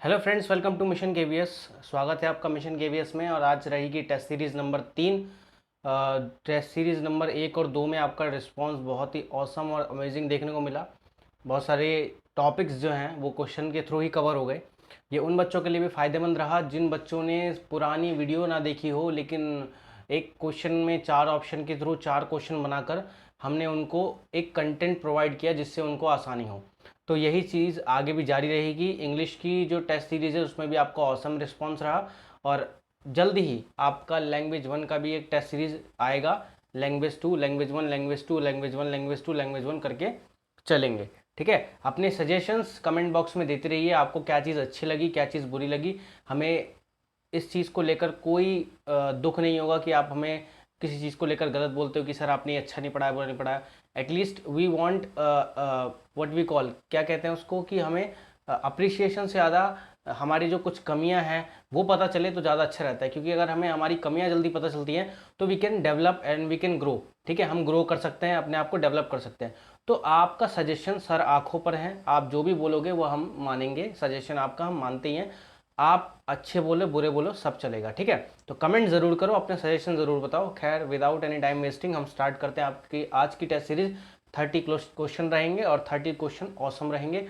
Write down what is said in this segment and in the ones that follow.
Hello friends, welcome to mission KVS. स्वागत है आपका मिशन केवीएस में। और आज रहेगी test series number 3। Test series number 1 और 2 में आपका रिस्पांस बहुत ही ऑसम और अमेजिंग देखने को मिला। बहुत सारे टॉपिक्स जो हैं वो क्वेश्चन के थ्रू ही कवर हो गए। ये उन बच्चों के लिए भी फ़ायदेमंद रहा जिन बच्चों ने पुरानी वीडियो ना देखी हो, लेकिन एक क्वेश्चन में 4 ऑप्शन के थ्रू 4 क्वेश्चन बनाकर हमने उनको एक कंटेंट प्रोवाइड किया जिससे उनको आसानी हो। तो यही चीज़ आगे भी जारी रहेगी। इंग्लिश की जो टेस्ट सीरीज़ है उसमें भी आपका ऑसम रिस्पांस रहा और जल्द ही आपका लैंग्वेज 1 का भी एक टेस्ट सीरीज़ आएगा। Language 2, language 1, language 2, language 1, language 2, language 1 करके चलेंगे। ठीक है, अपने सजेशंस कमेंट बॉक्स में देते रहिए। आपको क्या चीज़ अच्छी लगी, क्या चीज़ बुरी लगी। हमें इस चीज़ को लेकर कोई दुख नहीं होगा कि आप हमें किसी चीज़ को लेकर गलत बोलते हो कि सर आपने अच्छा नहीं पढ़ाया, बुरा नहीं पढ़ाया। At least we want what we call, क्या कहते हैं उसको, कि हमें अप्रिसिएशन से ज़्यादा हमारी जो कुछ कमियां हैं वो पता चले तो ज़्यादा अच्छा रहता है। क्योंकि अगर हमें हमारी कमियां जल्दी पता चलती हैं तो we can develop and we can grow. ठीक है, हम ग्रो कर सकते हैं, अपने आप को डेवलप कर सकते हैं। तो आपका सजेशन सर आंखों पर है, आप जो भी बोलोगे वो हम मानेंगे। सजेशन आपका हम मानते ही हैं। आप अच्छे बोलो बुरे बोलो सब चलेगा। ठीक है, तो कमेंट ज़रूर करो, अपने सजेशन ज़रूर बताओ। खैर, विदाउट एनी टाइम वेस्टिंग हम स्टार्ट करते हैं आपकी आज की टेस्ट सीरीज। 30 क्वेश्चन रहेंगे और 30 क्वेश्चन ऑसम रहेंगे।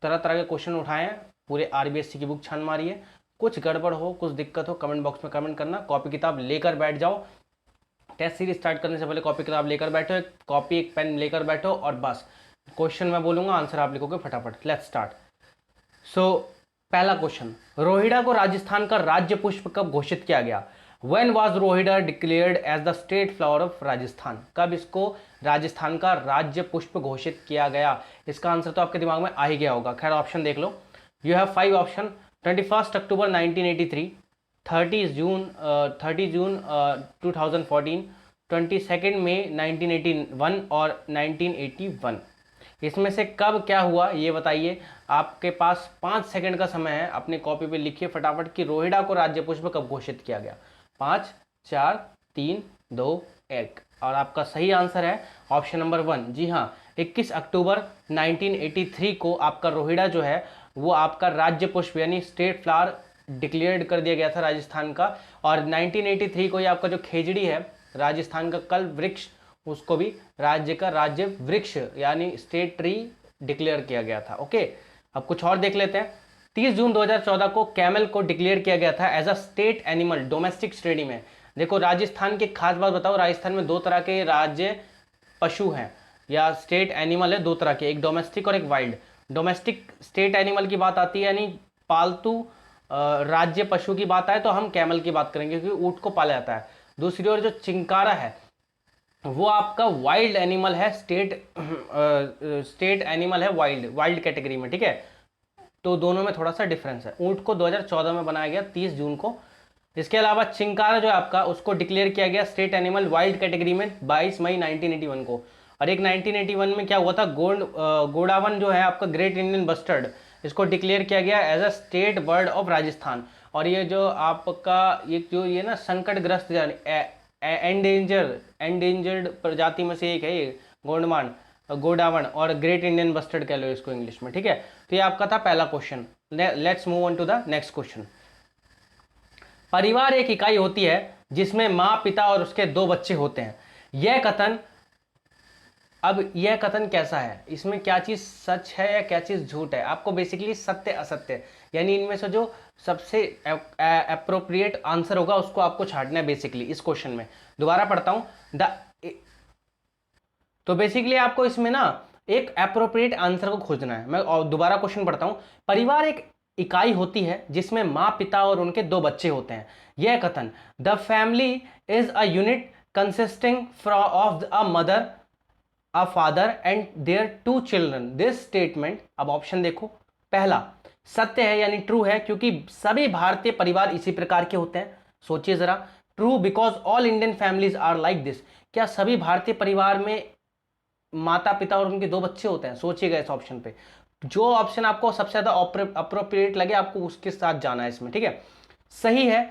तरह तरह के क्वेश्चन उठाए हैं, पूरे आरबीएससी की बुक छान मारी है। कुछ गड़बड़ हो, कुछ दिक्कत हो, कमेंट बॉक्स में कमेंट करना। कॉपी किताब लेकर बैठ जाओ। टेस्ट सीरीज स्टार्ट करने से पहले कॉपी किताब लेकर बैठो, एक कॉपी एक पेन लेकर बैठो और बस क्वेश्चन मैं बोलूंगा, आंसर आप लिखोगे फटाफट। Let's start. सो पहला क्वेश्चन, रोहिड़ा को राजस्थान का राज्य पुष्प कब घोषित किया गया? When was Rohida declared as the state flower of Rajasthan? कब इसको राजस्थान का राज्य पुष्प घोषित किया गया? इसका आंसर तो आपके दिमाग में आ ही गया होगा। खैर, ऑप्शन देख लो। You have 5 option. 21 अक्टूबर 1983, 30 जून 2014, 22 मई 1981 और 1981। इसमें से कब क्या हुआ ये बताइए। आपके पास 5 सेकंड का समय है, अपने कॉपी पे लिखिए फटाफट कि रोहिड़ा को राज्य पुष्प कब घोषित किया गया। 5, 4, 3, 2, 1। और आपका सही आंसर है ऑप्शन नंबर 1। जी हाँ, 21 अक्टूबर 1983 को आपका रोहिड़ा जो है वो आपका राज्य पुष्प यानी स्टेट फ्लावर डिक्लेयर्ड कर दिया गया था राजस्थान का। और 1983 को ये आपका जो खेजड़ी है, राजस्थान का कल वृक्ष, उसको भी राज्य का राज्य वृक्ष यानी स्टेट ट्री डिक्लेयर किया गया था। ओके, अब कुछ और देख लेते हैं। 30 जून 2014 को कैमल को डिक्लेयर किया गया था as a state animal domestic स्टेडी में। देखो, राजस्थान की खास बात बताओ, राजस्थान में 2 तरह के राज्य पशु हैं या स्टेट एनिमल है, 2 तरह के, एक डोमेस्टिक और एक वाइल्ड। डोमेस्टिक स्टेट एनिमल की बात आती है यानी पालतू राज्य पशु की बात आए तो हम कैमल की बात करेंगे क्योंकि ऊंट को पाला जाता है। दूसरी ओर जो चिंकारा है वो आपका वाइल्ड एनिमल है, स्टेट एनिमल है, वाइल्ड कैटेगरी में। ठीक है, तो दोनों में थोड़ा सा डिफरेंस है। ऊंट को 2014 में बनाया गया 30 जून को। इसके अलावा चिंकारा जो है आपका, उसको डिक्लेयर किया गया स्टेट एनिमल वाइल्ड कैटेगरी में 22 मई 1981 को। और एक 1981 में क्या हुआ था, गोडावन जो है आपका ग्रेट इंडियन बस्टर्ड, इसको डिक्लेयर किया गया as a state bird of Rajasthan. और ये जो आपका ये ना संकटग्रस्त एंडेंजर्ड प्रजाति में से एक है ये गोडावन और ग्रेट इंडियन बस्टर्ड कह लो इसको इंग्लिश में। ठीक है, तो ये आपका था पहला question. Let's move on to the next question. परिवार एक इकाई होती है जिसमें माँ, पिता और उसके 2 बच्चे होते हैं। यह कथन कैसा है? इसमें क्या चीज सच है या क्या चीज झूठ है? आपको बेसिकली सत्य असत्य यानी इनमें से जो सबसे अप्रोप्रिएट आंसर होगा उसको आपको छांटना है बेसिकली इस क्वेश्चन में। दोबारा पढ़ता हूं। तो बेसिकली आपको इसमें ना एक अप्रोप्रिएट आंसर को खोजना है। मैं और दोबारा क्वेश्चन पढ़ता हूं। परिवार एक इकाई होती है जिसमें माँ, पिता और उनके 2 बच्चे होते हैं। यह कथन, the family is a unit consisting of a mother, a father and their 2 children, this statement. अब ऑप्शन देखो। पहला सत्य है यानी ट्रू है क्योंकि सभी भारतीय परिवार इसी प्रकार के होते हैं। सोचिए जरा, true because all Indian families are like this. क्या सभी भारतीय परिवार में माता पिता और उनके 2 बच्चे होते हैं? सोचिएगा इस ऑप्शन पे। जो ऑप्शन आपको सबसे ज्यादा अप्रोप्रिएट लगे आपको उसके साथ जाना है इसमें। ठीक है, सही है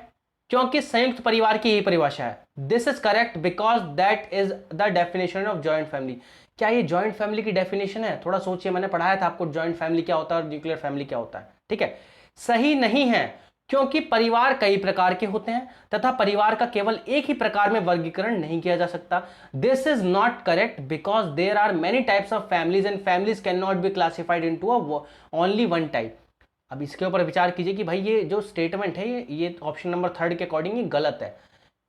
क्योंकि संयुक्त परिवार की यही परिभाषा है। This is correct because that is the definition of joint family. क्या ये जॉइंट फैमिली की डेफिनेशन है? थोड़ा सोचिए, मैंने पढ़ाया था आपको जॉइंट फैमिली क्या होता है और न्यूक्लियर फैमिली क्या होता है। ठीक है, सही नहीं है, क्योंकि परिवार कई प्रकार के होते हैं तथा परिवार का केवल एक ही प्रकार में वर्गीकरण नहीं किया जा सकता। This is not correct because there are many types of families and families can not be classified into only one type. अब इसके ऊपर विचार कीजिए कि भाई ये जो स्टेटमेंट है ये ऑप्शन नंबर 3 के अकॉर्डिंग ये गलत है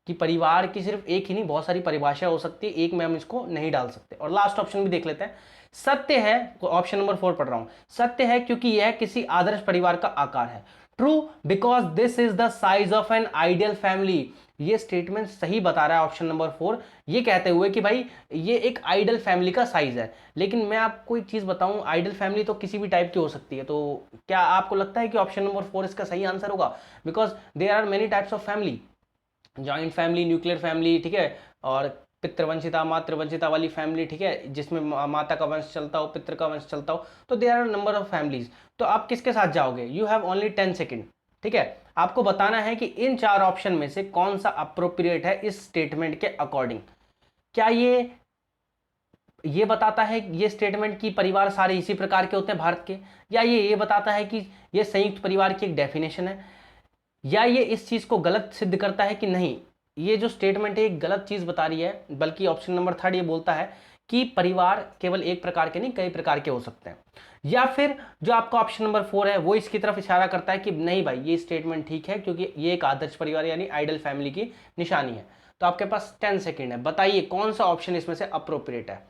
कि परिवार की सिर्फ एक ही नहीं बहुत सारी परिभाषा हो सकती है, एक में हम इसको नहीं डाल सकते। और लास्ट ऑप्शन भी देख लेते हैं। सत्य है, ऑप्शन नंबर 4 पढ़ रहा हूं, सत्य है क्योंकि यह किसी आदर्श परिवार का आकार है। True because this is the size of an ideal family. ये स्टेटमेंट सही बता रहा है ऑप्शन नंबर 4, ये कहते हुए कि भाई ये एक आइडियल फैमिली का साइज है। लेकिन मैं आपको एक चीज बताऊं, आइडियल फैमिली तो किसी भी टाइप की हो सकती है। तो क्या आपको लगता है कि ऑप्शन नंबर 4 इसका सही आंसर होगा? Because there are many types of family, joint family, nuclear family, ठीक है, और पितृवंशिता मातृवंशिता वाली फैमिली, ठीक है, जिसमें माता का वंश चलता हो, पितृ का वंश चलता हो। तो there are number of families. तो आप किसके साथ जाओगे? यू हैव ओनली 10 सेकेंड, ठीक है। आपको बताना है कि इन 4 ऑप्शन में से कौन सा अप्रोप्रिएट है इस स्टेटमेंट के अकॉर्डिंग। क्या ये बताता है ये स्टेटमेंट कि परिवार सारे इसी प्रकार के होते हैं भारत के, या ये बताता है कि ये संयुक्त परिवार की एक डेफिनेशन है, या ये इस चीज को गलत सिद्ध करता है कि नहीं ये जो स्टेटमेंट है एक गलत चीज बता रही है, बल्कि ऑप्शन नंबर 3 ये बोलता है कि परिवार केवल एक प्रकार के नहीं कई प्रकार के हो सकते हैं। या फिर जो आपका ऑप्शन नंबर 4 है वो इसकी तरफ इशारा करता है कि नहीं भाई ये स्टेटमेंट ठीक है क्योंकि ये एक आदर्श परिवार यानी आइडियल फैमिली की निशानी है। तो आपके पास 10 सेकेंड है, बताइए कौन सा ऑप्शन इसमें से अप्रोप्रिएट है।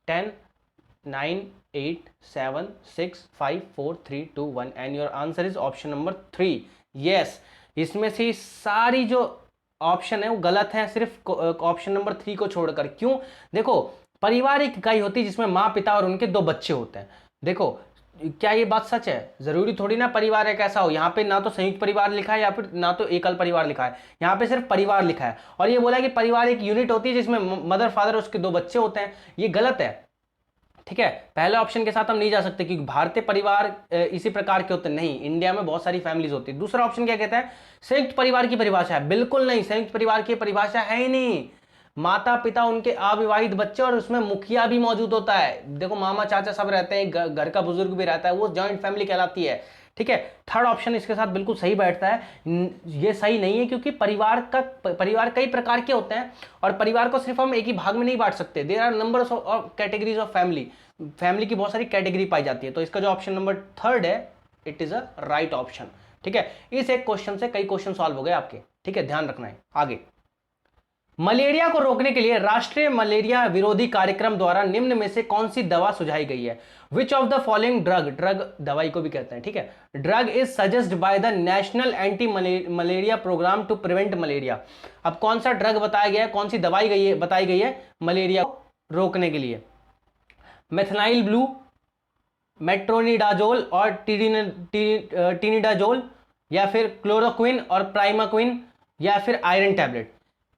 10 9 8 7 6 5 4 3 2 1 and your answer is option number 3। Yes, इसमें से सारी जो ऑप्शन है वो गलत है, सिर्फ ऑप्शन नंबर 3 को छोड़कर। क्यों? देखो परिवार एक इकाई होती है जिसमें माँ पिता और उनके 2 बच्चे होते हैं। देखो क्या ये बात सच है? जरूरी थोड़ी ना परिवार एक ऐसा हो, यहाँ पे ना तो संयुक्त परिवार लिखा है या फिर ना तो एकल परिवार लिखा है, यहाँ पे सिर्फ परिवार लिखा है। और ये बोला कि परिवार एक यूनिट होती है जिसमें मदर फादर उसके 2 बच्चे होते हैं। ये गलत है, ठीक है। पहले ऑप्शन के साथ हम नहीं जा सकते क्योंकि भारतीय परिवार इसी प्रकार के होते नहीं, इंडिया में बहुत सारी फैमिलीज होती है। दूसरा ऑप्शन क्या कहता है? संयुक्त परिवार की परिभाषा है। बिल्कुल नहीं, संयुक्त परिवार की परिभाषा है ही नहीं। माता पिता उनके अविवाहित बच्चे और उसमें मुखिया भी मौजूद होता है। देखो मामा चाचा सब रहते हैं, घर का बुजुर्ग भी रहता है, वो जॉइंट फैमिली कहलाती है, ठीक है। थर्ड ऑप्शन इसके साथ बिल्कुल सही बैठता है। ये सही नहीं है क्योंकि परिवार कई प्रकार के होते हैं और परिवार को सिर्फ हम एक ही भाग में नहीं बांट सकते। There are numbers of categories of family की बहुत सारी कैटेगरी पाई जाती है। तो इसका जो ऑप्शन नंबर 3 है it is a right option, ठीक है। इस एक क्वेश्चन से कई क्वेश्चन सॉल्व हो गए आपके, ठीक है, ध्यान रखना है। आगे, मलेरिया को रोकने के लिए राष्ट्रीय मलेरिया विरोधी कार्यक्रम द्वारा निम्न में से कौन सी दवा सुझाई गई है? Which of the following drug दवाई को भी कहते हैं, ठीक है, drug is suggest by the national anti malaria programme to prevent malaria. अब कौन सा ड्रग बताया गया है, कौन सी दवाई बताई गई है मलेरिया को रोकने के लिए? मेथनाइल ब्लू, मेट्रोनिडाजोल और टीनिडाजोल, या फिर क्लोरोक्विन और प्राइमाक्विन, या फिर आयरन टैबलेट।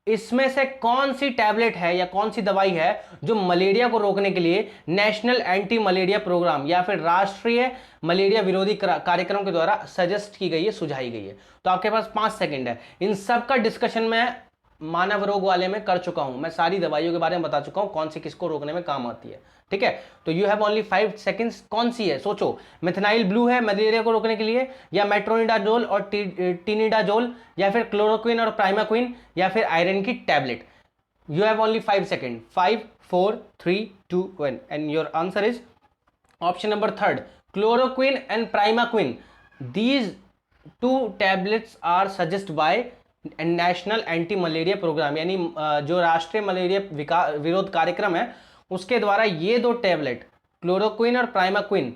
इसमें से कौन सी टैबलेट है या कौन सी दवाई है जो मलेरिया को रोकने के लिए नेशनल एंटी मलेरिया प्रोग्राम या फिर राष्ट्रीय मलेरिया विरोधी कार्यक्रम के द्वारा सजेस्ट की गई है, सुझाई गई है? तो आपके पास 5 सेकंड है। इन सब का डिस्कशन मैं मानव रोग वाले में कर चुका हूं, मैं सारी दवाइयों के बारे में बता चुका हूं कौन सी किसको रोकने में काम आती है, ठीक है। तो यू हैव ओनली 5 सेकंड्स। कौन सी है सोचो? मिथनाइल ब्लू है मलेरिया को रोकने के लिए, या मेट्रोनिडाजोल और टीनिडाजोल, या फिर क्लोरोक्विन और प्राइमाक्विन, या फिर आयरन की tablet? You have only 5 second. 5 4 3 2 1 and your answer is option number 3, chloroquine and primaquine. These 2 tablets are suggest by national anti malaria programme, यानी जो राष्ट्रीय मलेरिया विरोध कार्यक्रम है उसके द्वारा ये 2 टैबलेट क्लोरोक्विन और प्राइमाक्विन,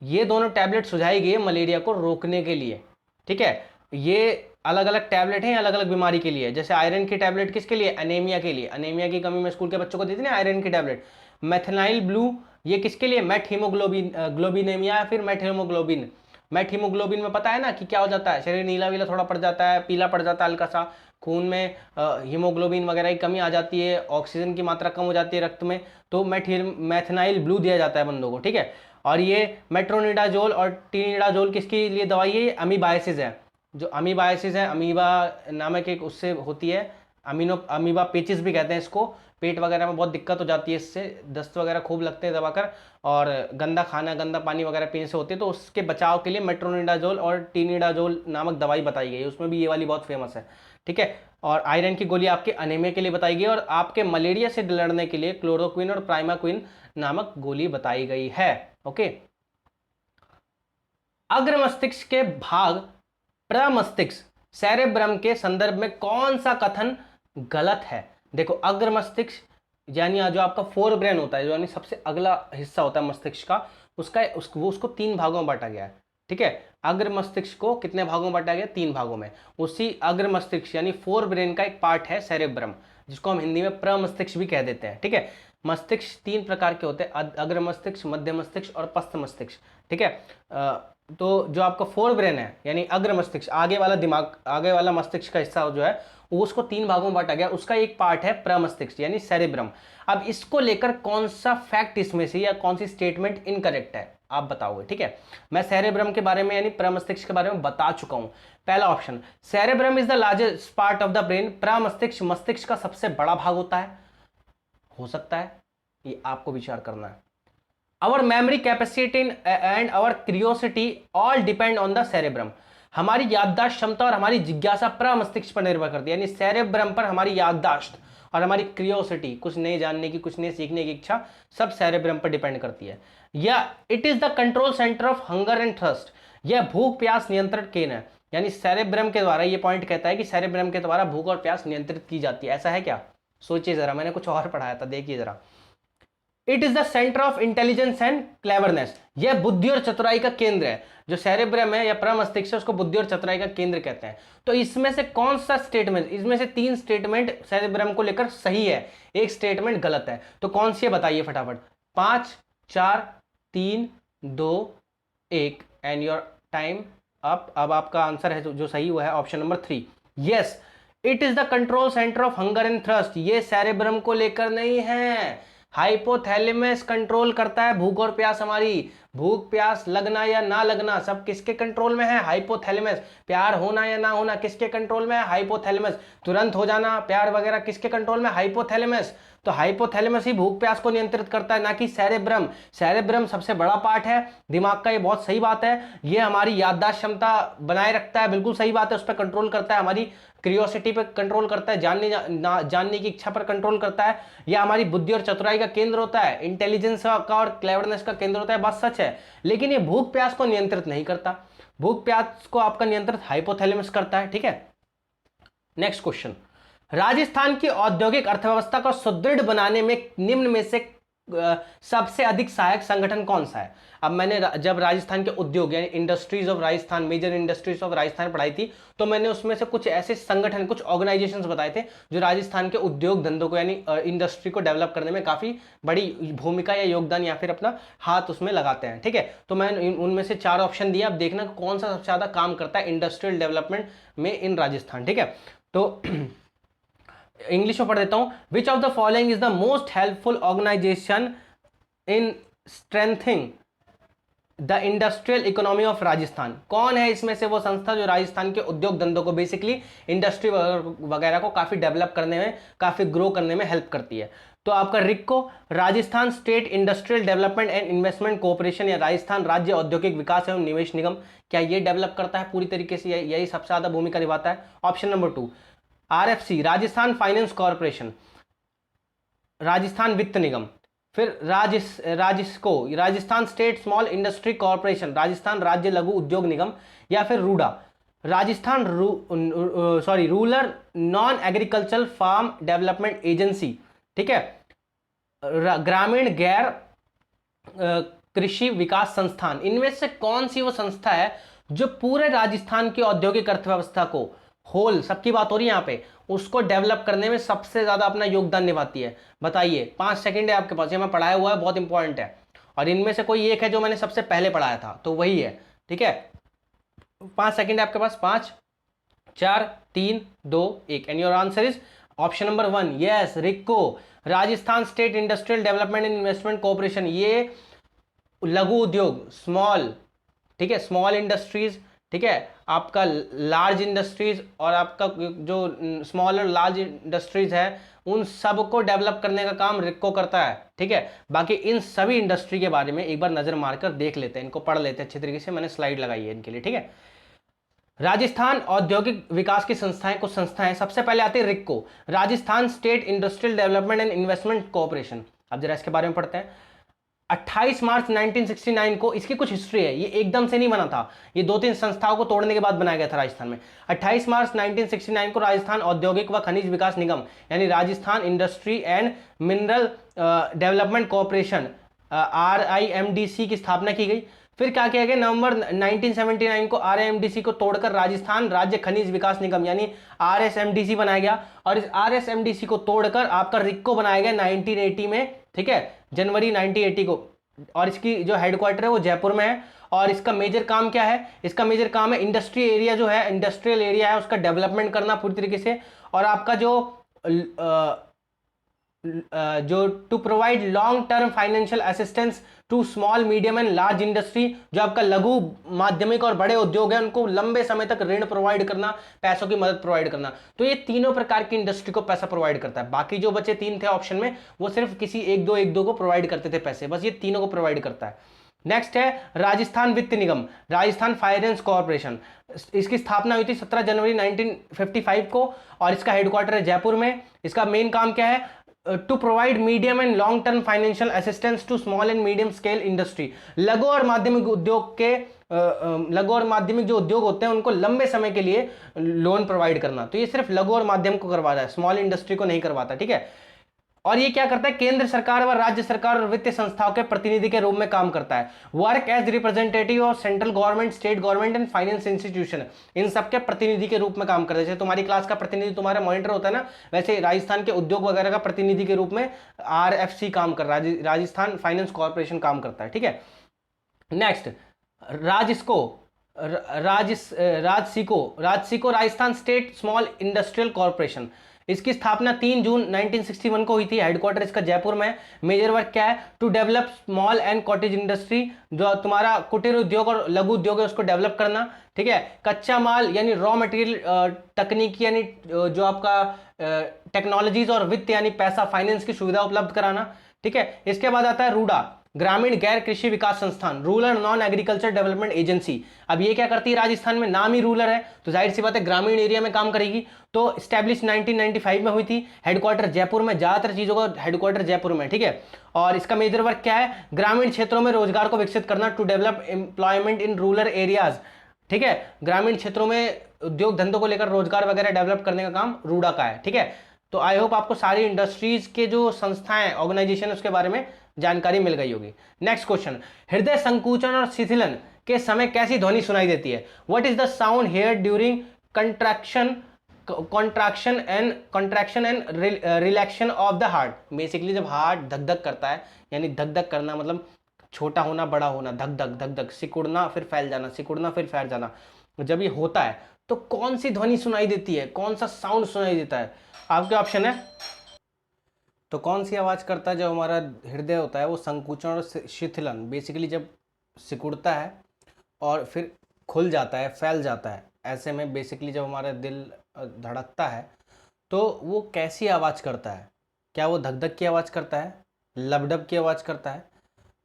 ये दोनों टैबलेट सुझाई गई है मलेरिया को रोकने के लिए, ठीक है। ये अलग अलग टैबलेट हैं अलग अलग बीमारी के लिए। जैसे आयरन की टैबलेट किसके लिए? एनीमिया के लिए, एनीमिया की कमी में स्कूल के बच्चों को देते ना आयरन की टैबलेट। मेथनाइल ब्लू ये किसके लिए? मेट हीमोग्लोबिन ग्लोबिनेमिया या फिर मेट हीमोग्लोबिन। मेट हीमोग्लोबिन में पता है ना कि क्या हो जाता है, शरीर नीला वीला थोड़ा पड़ जाता है, पीला पड़ जाता है हल्का सा, खून में हीमोग्लोबिन वगैरह की कमी आ जाती है, ऑक्सीजन की मात्रा कम हो जाती है रक्त में, तो मेथनाइल ब्लू दिया जाता है बंदों को, ठीक है। और ये मेट्रोनिडाजोल और टीनिडाजोल किसके लिए दवाई है? अमीबायसिस है। जो अमीबायसिस है, अमीबा नामक एक उससे होती है, अमीबा पेचिस भी कहते हैं इसको, पेट वगैरह में बहुत दिक्कत हो जाती है, इससे दस्त वगैरह खूब लगते हैं दबाकर, और गंदा खाना गंदा पानी वगैरह पीने से होते हैं। तो उसके बचाव के लिए मेट्रोनिडाजोल और टीनिडाजोल नामक दवाई बताई गई है, उसमें भी ये वाली बहुत फेमस है, ठीक है। और आयरन की गोली आपके अनीमिया के लिए बताई गई, और आपके मलेरिया से लड़ने के लिए क्लोरोक्विन और प्राइमाक्विन नामक गोली बताई गई है। ओके, अग्र मस्तिष्क के भाग प्रमस्तिष्क सेरेब्रम के संदर्भ में कौन सा कथन गलत है? देखो, अग्र मस्तिष्क यानी जो आपका फोर ब्रेन होता है, यानी सबसे अगला हिस्सा होता है मस्तिष्क का, उसको 3 भागों में बांटा गया है, ठीक है। अग्र मस्तिष्क को कितने भागों में बांटा गया? 3 भागों में। उसी अग्र मस्तिष्क यानी फोर ब्रेन का एक पार्ट है सेरेब्रम, जिसको हम हिंदी में प्रमस्तिष्क भी कह देते हैं, ठीक है। मस्तिष्क 3 प्रकार के होते हैं, अग्र मस्तिष्क, मध्य मस्तिष्क और पश्च मस्तिष्क, ठीक है। तो जो आपका फोर ब्रेन है यानी अग्र मस्तिष्क, आगे वाला दिमाग, आगे वाला मस्तिष्क का हिस्सा जो है, उसको 3 भागों में बांटा गया, उसका एक पार्ट है प्रमस्तिष्क यानी सेरेब्रम। अब इसको लेकर कौन सा फैक्ट इसमें से या कौन सी स्टेटमेंट इनकरेक्ट है, आप बताओगे, ठीक है। मैं सेरेब्रम के बारे में यानी प्रमस्तिष्क के बारे में बता चुका हूं। पहला option, cerebrum is the largest part of the brain, प्रमस्तिष्क मस्तिष्क का सबसे बड़ा भाग होता है, हो सकता है, ये आपको विचार करना है। Our memory capacity and our curiosity all depend on the cerebrum. हमारी याददाश्त क्षमता और हमारी जिज्ञासा प्रमस्तिष्क पर निर्भर करती है, यानी सेरेब्रम पर हमारी याददाश्त और हमारी क्रियोसिटी, कुछ नए जानने की, कुछ नए सीखने की इच्छा, सब सेरेब्रम पर डिपेंड करती है। या it is the control centre of hunger and thirst, यह भूख प्यास नियंत्रण केंद्र है, यानी सेरेब्रम के द्वारा, ये पॉइंट कहता है कि सेरेब्रम के द्वारा भूख और प्यास नियंत्रित की जाती है। ऐसा है क्या? सोचिए जरा, मैंने कुछ और पढ़ाया था, देखिए जरा। It is the centre of intelligence and cleverness, यह बुद्धि और चतुराई का केंद्र है। जो सेरेब्रम है या प्रमस्तिष्क है, उसको बुद्धि और चतुराई का केंद्र कहते हैं। तो इसमें से कौन सा स्टेटमेंट, इसमें से 3 स्टेटमेंट सेरेब्रम को लेकर सही है, एक स्टेटमेंट गलत है। तो कौन सी है बताइए फटाफट। 5 4 3 2 1 एंड योर टाइम अप। अब आपका आंसर है जो सही हुआ है option number 3, yes, it is the control centre of hunger and thrust. ये सेरेब्रम को लेकर नहीं है, हाइपोथैलेमस कंट्रोल करता है भूख और प्यास हमारी। भूख प्यास लगना या ना लगना सब किसके कंट्रोल में है? हाइपोथैलेमस। प्यार होना या ना होना किसके कंट्रोल में है? हाइपोथैलेमस। तुरंत हो जाना प्यार वगैरह किसके कंट्रोल में? हाइपोथैलेमस। तो हाइपोथैलेमस ही भूख प्यास को नियंत्रित करता है, ना कि सेरेब्रम। सेरेब्रम सबसे बड़ा पार्ट है दिमाग का, ये बहुत सही बात है। ये हमारी याददाश्त क्षमता बनाए रखता है, बिल्कुल सही बात है, उस पर कंट्रोल करता है, हमारी क्रियोसिटी पर कंट्रोल करता है, जानने की इच्छा पर कंट्रोल करता है। यह हमारी बुद्धि और चतुराई का केंद्र होता है, इंटेलिजेंस का और क्लेवरनेस का केंद्र होता है, बात सच है। लेकिन ये भूख प्यास को नियंत्रित नहीं करता, भूख प्यास को आपका नियंत्रित हाइपोथैलेमस करता है, ठीक है। नेक्स्ट क्वेश्चन, राजस्थान की औद्योगिक अर्थव्यवस्था को सुदृढ़ बनाने में निम्न में से सबसे अधिक सहायक संगठन कौन सा है? अब मैंने जब राजस्थान के उद्योग यानी industries of Rajasthan, major industries of Rajasthan पढ़ाई थी, तो मैंने उसमें से कुछ ऐसे संगठन, कुछ ऑर्गेनाइजेशंस बताए थे जो राजस्थान के उद्योग धंधों को यानी इंडस्ट्री को डेवलप करने में काफी बड़ी भूमिका या योगदान या फिर अपना हाथ उसमें लगाते हैं, ठीक है। तो मैंने उनमें से 4 ऑप्शन दिया, अब देखना कौन सा सबसे ज्यादा काम करता है इंडस्ट्रियल डेवलपमेंट में इन राजस्थान, ठीक है। तो इंग्लिश में पढ़ देता हूं। Which of the following is the most helpful organization in strengthening the industrial economy of Rajasthan? कौन है इसमें से वो संस्था जो राजस्थान के उद्योग धंधों को, बेसिकली इंडस्ट्री वगैरह को काफी डेवलप करने में, काफी ग्रो करने में हेल्प करती है? तो आपका RIICO, Rajasthan state industrial development and investment cooperation या राजस्थान राज्य औद्योगिक विकास एवं निवेश निगम, क्या ये डेवलप करता है पूरी तरीके से? यही सबसे ज्यादा भूमिका निभाता है। Option number 2, RFC, Rajasthan finance corporation, Rajasthan वित्त निगम। फिर Rajasthan state small industry corporation, Rajasthan राज्य लघु उद्योग निगम, या फिर RUDA, Rajasthan rural non agricultural farm development agency, ठीक है, ग्रामीण गैर कृषि विकास संस्थान। इनमें से कौन सी वो संस्था है जो पूरे राजस्थान की औद्योगिक अर्थव्यवस्था को, होल सबकी बात हो रही है यहाँ पे, उसको डेवलप करने में सबसे ज्यादा अपना योगदान निभाती है? बताइए, 5 सेकंड है आपके पास, ये मैं पढ़ाया हुआ है, बहुत इंपॉर्टेंट है। और इनमें से कोई एक है जो मैंने सबसे पहले पढ़ाया था, तो वही है, ठीक है। 5 सेकंड है आपके पास, 5 4 3 2 1 and your answer is option number 1, yes, RIICO, Rajasthan state industrial development and investment corporation. ये लघु उद्योग, स्मॉल, ठीक है, स्मॉल इंडस्ट्रीज, ठीक है, आपका लार्ज इंडस्ट्रीज और आपका जो स्मॉल और लार्ज इंडस्ट्रीज है उन सब को डेवलप करने का काम रिक्को करता है, ठीक है। बाकी इन सभी इंडस्ट्री के बारे में एक बार नजर मारकर देख लेते हैं, इनको पढ़ लेते हैं अच्छी तरीके से, मैंने स्लाइड लगाई है इनके लिए, ठीक है। राजस्थान औद्योगिक विकास की संस्थाएं, कुछ संस्थाएं, सबसे पहले आती है RIICO, Rajasthan state industrial development and investment corporation. अब जरा इसके बारे में पढ़ते हैं। 28 मार्च 1969 को, इसकी कुछ हिस्ट्री है, ये एकदम से नहीं बना था, ये 2-3 संस्थाओं को तोड़ने के बाद बनाया गया था राजस्थान में। 28 मार्च 1969 को राजस्थान औद्योगिक व खनिज विकास निगम यानी Rajasthan industry and mineral development corporation RIMDC की स्थापना की गई। फिर क्या किया गया, नवंबर 1979 को RIMDC को तोड़कर राजस्थान राज्य खनिज विकास निगम यानी RSMDC बनाया गया, और इस RSMDC को तोड़कर आपका रिक्को बनाया गया 1980 में, ठीक है, जनवरी 1980 को। और इसकी जो हेडक्वार्टर है वो जयपुर में है। और इसका मेजर काम क्या है, इसका मेजर काम है इंडस्ट्री एरिया जो है, इंडस्ट्रियल एरिया है उसका डेवलपमेंट करना पूरी तरीके से, और आपका जो to provide long term financial assistance to small medium and large industry, जो आपका लघु माध्यमिक और बड़े उद्योग है उनको लंबे समय तक ऋण प्रोवाइड करना, पैसों की मदद प्रोवाइड करना। तो ये तीनों प्रकार की इंडस्ट्री को पैसा प्रोवाइड करता है। बाकी जो बचे 3 थे ऑप्शन में, वो सिर्फ किसी एक दो को प्रोवाइड करते थे पैसे, बस ये तीनों को प्रोवाइड करता है। नेक्स्ट है राजस्थान वित्त निगम, राजस्थान फाइनेंस कॉर्पोरेशन। इसकी स्थापना हुई थी 17 जनवरी 1955 को, और इसका हेडक्वार्टर है जयपुर में। इसका मेन काम क्या है, to provide medium and long term financial assistance to small and medium scale industry, लघु और माध्यमिक उद्योग के लघु और माध्यमिक जो उद्योग होते हैं उनको लंबे समय के लिए लोन प्रोवाइड करना। तो ये सिर्फ लघु और माध्यम को करवाता है, स्मॉल इंडस्ट्री को नहीं करवाता, ठीक है। और ये क्या करता है, केंद्र सरकार व राज्य सरकार और वित्तीय संस्थाओं के प्रतिनिधि के रूप में काम करता है। Work as representative of central government, state government and finance institution, इन सबके प्रतिनिधि के रूप में काम करता है। जैसे तुम्हारी क्लास का प्रतिनिधि तुम्हारा मॉनिटर होता है ना, वैसे राजस्थान के उद्योग वगैरह का प्रतिनिधि के रूप में RFC काम कर रहा है, राजस्थान फाइनेंस कॉर्पोरेशन काम करता है, ठीक है। Next RAJSICO, Rajasthan state small industrial corporation. इसकी स्थापना 3 जून 1961 को हुई थी, हेडक्वार्टर इसका जयपुर में। मेजर वर्क क्या है, to develop small and cottage industry, जो तुम्हारा कुटीर उद्योग और लघु उद्योग है उसको डेवलप करना, ठीक है। कच्चा माल यानी रॉ मटेरियल, तकनीकी यानी जो आपका टेक्नोलॉजीज, और वित्त यानी पैसा, फाइनेंस की सुविधा उपलब्ध कराना, ठीक है। इसके बाद आता है रूडा, ग्रामीण गैर कृषि विकास संस्थान, rural non agriculture development agency. अब ये क्या करती है, राजस्थान में नाम ही रूरल है तो जाहिर सी बात है ग्रामीण एरिया में काम करेगी। तो स्टैब्लिश 1995 में हुई थी, हेडक्वार्टर जयपुर में, ज्यादातर चीजों का हेडक्वार्टर जयपुर में, ठीक है। और इसका मेजर वर्क क्या है, ग्रामीण क्षेत्रों में रोजगार को विकसित करना, to develop employment in rural areas, ठीक है। ग्रामीण क्षेत्रों में उद्योग धंधों को लेकर रोजगार वगैरह डेवलप करने का काम रूडा का है, ठीक है। तो आई होप आपको सारी इंडस्ट्रीज के जो संस्थाएं, ऑर्गेनाइजेशन, उसके बारे में जानकारी मिल गई होगी। नेक्स्ट क्वेश्चन, हृदय संकुचन और शिथिलन के समय कैसी ध्वनि सुनाई देती है? What is the sound hear during contraction and relaxation of the heart. Basically जब हार्ट धक धक करता है, यानी धक धक करना मतलब छोटा होना, बड़ा होना, धक धक धक धक, सिकुड़ना फिर फैल जाना, सिकुड़ना फिर फैल जाना, जब ये होता है तो कौन सी ध्वनि सुनाई देती है, कौन सा साउंड सुनाई देता है? आपके ऑप्शन है, तो कौन सी आवाज़ करता है जब हमारा हृदय होता है वो संकुचन और शिथिलन, बेसिकली जब सिकुड़ता है और फिर खुल जाता है, फैल जाता है, ऐसे में बेसिकली जब हमारा दिल धड़कता है तो वो कैसी आवाज़ करता है? क्या वो धक धक की आवाज़ करता है, लबडब की आवाज़ करता है,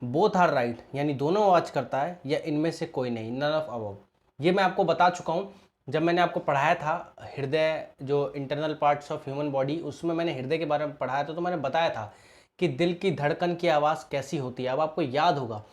बोथ आर राइट यानी दोनों आवाज़ करता है, या इनमें से कोई नहीं, नन ऑफ अबव? ये मैं आपको बता चुका हूँ जब मैंने आपको पढ़ाया था हृदय, जो internal parts of human body, उसमें मैंने हृदय के बारे में पढ़ाया था, तो मैंने बताया था कि दिल की धड़कन की आवाज़ कैसी होती है। अब आपको याद होगा,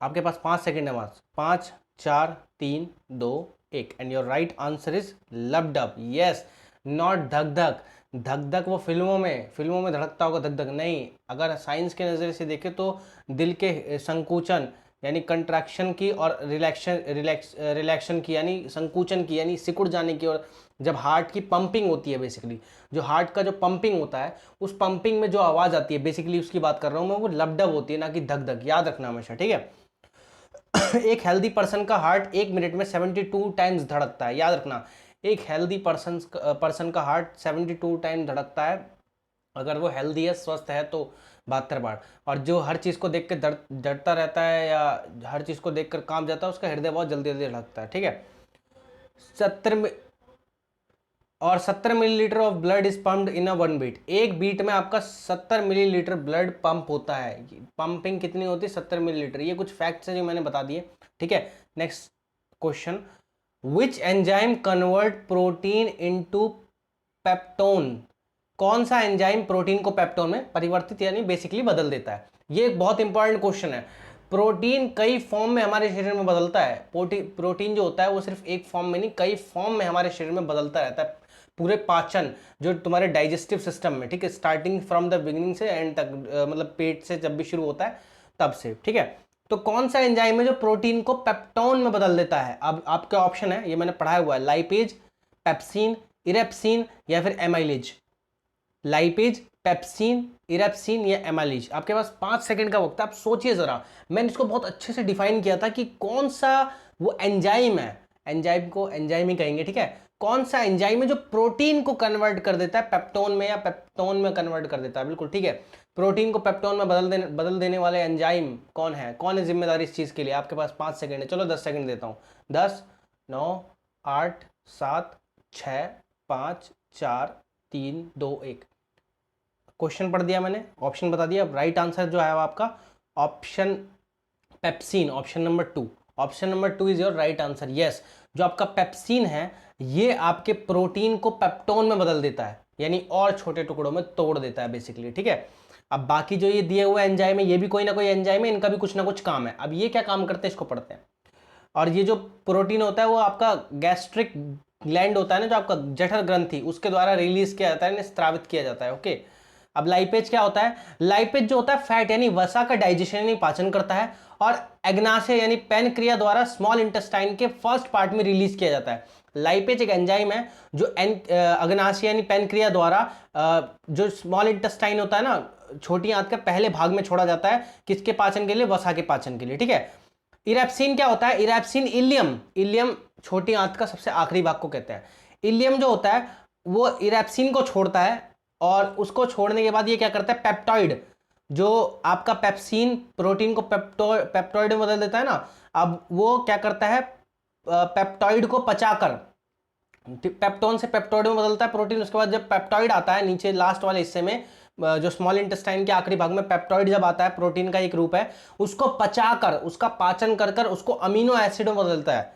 आपके पास 5 सेकेंड है, 5 4 3 2 1, and your right answer is लबडब। Yes, not धक धक। धक धक वो फिल्मों में धड़कता होगा, धक धक नहीं। अगर साइंस के नज़रिए से देखें तो दिल के संकुचन यानी कंट्रैक्शन की, और रिलैक्शन की यानी संकुचन की यानी सिकुड़ जाने की, और जब हार्ट की पंपिंग होती है, बेसिकली जो हार्ट का जो पंपिंग होता है, उस पंपिंग में जो आवाज़ आती है, बेसिकली उसकी बात कर रहा हूँ मैं, वो लबडब होती है, ना कि धक धक। याद रखना हमेशा, ठीक है। एक हेल्दी पर्सन का हार्ट 1 मिनट में 72 टाइम्स धड़कता है, याद रखना। एक हेल्दी पर्सन का हार्ट 72 टाइम धड़कता है, अगर वो हेल्दी है, स्वस्थ है, तो 72 बार। और जो हर चीज़ को देख के डरता रहता है या हर चीज़ को देख कर कांप जाता है, उसका हृदय बहुत जल्दी जल्दी धड़कता है, ठीक है। 70 में और 70 millilitre of blood is pumped in a 1 beat. एक बीट में आपका 70 मिलीलीटर ब्लड पंप होता है। पंपिंग कितनी होती है? 70 मिलीलीटर। ये कुछ फैक्ट्स हैं जो मैंने बता दिए, ठीक है। Next question, which enzyme convert protein into peptone? कौन सा एंजाइम प्रोटीन को पेप्टोन में परिवर्तित यानी बेसिकली बदल देता है? ये एक बहुत इंपॉर्टेंट क्वेश्चन है। प्रोटीन कई फॉर्म में हमारे शरीर में बदलता है। प्रोटीन जो होता है वो सिर्फ एक फॉर्म में नहीं, कई फॉर्म में हमारे शरीर में बदलता रहता है। पूरे पाचन जो तुम्हारे डाइजेस्टिव सिस्टम में, ठीक है, स्टार्टिंग फ्रॉम द बिगिनिंग से एंड तक, मतलब पेट से जब भी शुरू होता है तब से, ठीक है। तो कौन सा एंजाइम है जो प्रोटीन को पेप्टोन में बदल देता है? अब आपके ऑप्शन है, ये मैंने पढ़ाया हुआ है, लाइपेज, पेप्सिन, इरेप्सिन या फिर एमाइलेज। लाइपेज, पेप्सिन, इरेप्सिन या एमाइलेज। आपके पास 5 सेकंड का वक्त है, आप सोचिए जरा। मैंने इसको बहुत अच्छे से डिफाइन किया था कि कौन सा वो एंजाइम है, एंजाइम को एंजाइम ही कहेंगे, ठीक है। कौन सा एंजाइम है जो प्रोटीन को कन्वर्ट कर देता है पेप्टोन में या पेप्टोन में कन्वर्ट कर देता है? बिल्कुल ठीक है, प्रोटीन को पेप्टोन में बदल देने वाले एंजाइम कौन है? कौन है जिम्मेदारी इस चीज के लिए? आपके पास 5 सेकंड है, चलो 10 सेकंड देता हूं। 10, 9, 8, 7, 6, 5, 4, 3, 2, 1। क्वेश्चन पढ़ दिया मैंने, ऑप्शन बता दिया। राइट आंसर जो है आपका option pepsin, option number 2। Option number 2 is your right answer. Yes, जो आपका पेप्सिन है ये आपके प्रोटीन को पेप्टोन में बदल देता है, यानी और छोटे टुकड़ों में तोड़ देता है बेसिकली, ठीक है। अब बाकी जो ये दिए हुए एंजाइम है ये भी कोई ना कोई एंजाइम है, इनका भी कुछ ना कुछ काम है। अब ये क्या काम करते हैं इसको पढ़ते हैं। और ये जो प्रोटीन होता है वो आपका गैस्ट्रिक ग्लैंड होता है ना, जो आपका जठर ग्रंथि, उसके द्वारा रिलीज किया जाता है, स्त्रावित किया जाता है, ओके। अब लाइपेज क्या होता है? लाइपेज जो होता है फैट यानी वसा का डाइजेशन यानी पाचन करता है, और एग्नाशय यानी पैनक्रिया द्वारा स्मॉल इंटेस्टाइन के फर्स्ट पार्ट में रिलीज किया जाता है। लाइपेज एक एंजाइम है जो अग्नाशय यानी पैनक्रिया द्वारा जो स्मॉल इंटेस्टाइन होता है ना, छोटी आंत के पहले भाग में छोड़ा जाता है, किसके पाचन के लिए? वसा के पाचन के लिए, ठीक है। इरेप्सिन क्या होता है? इरेप्सिन इलियम, इलियम छोटी आंत का सबसे आखिरी भाग को कहते हैं। इलियम जो होता है वो इरेप्सिन को छोड़ता है, और उसको छोड़ने के बाद ये क्या करता है? पेप्टॉइड, जो आपका पेप्सिन प्रोटीन को पेप्टॉइड में बदल देता है ना, अब वो क्या करता है? पेप्टॉइड को पचाकर पेप्टोन से पेप्टॉइड में बदलता है प्रोटीन। उसके बाद जब पेप्टॉइड आता है नीचे लास्ट वाले हिस्से में, जो स्मॉल इंटेस्टाइन के आखिरी भाग में पेप्टॉइड जब आता है, प्रोटीन का एक रूप है, उसको पचाकर उसका पाचन कर उसको अमीनो एसिड में बदलता है।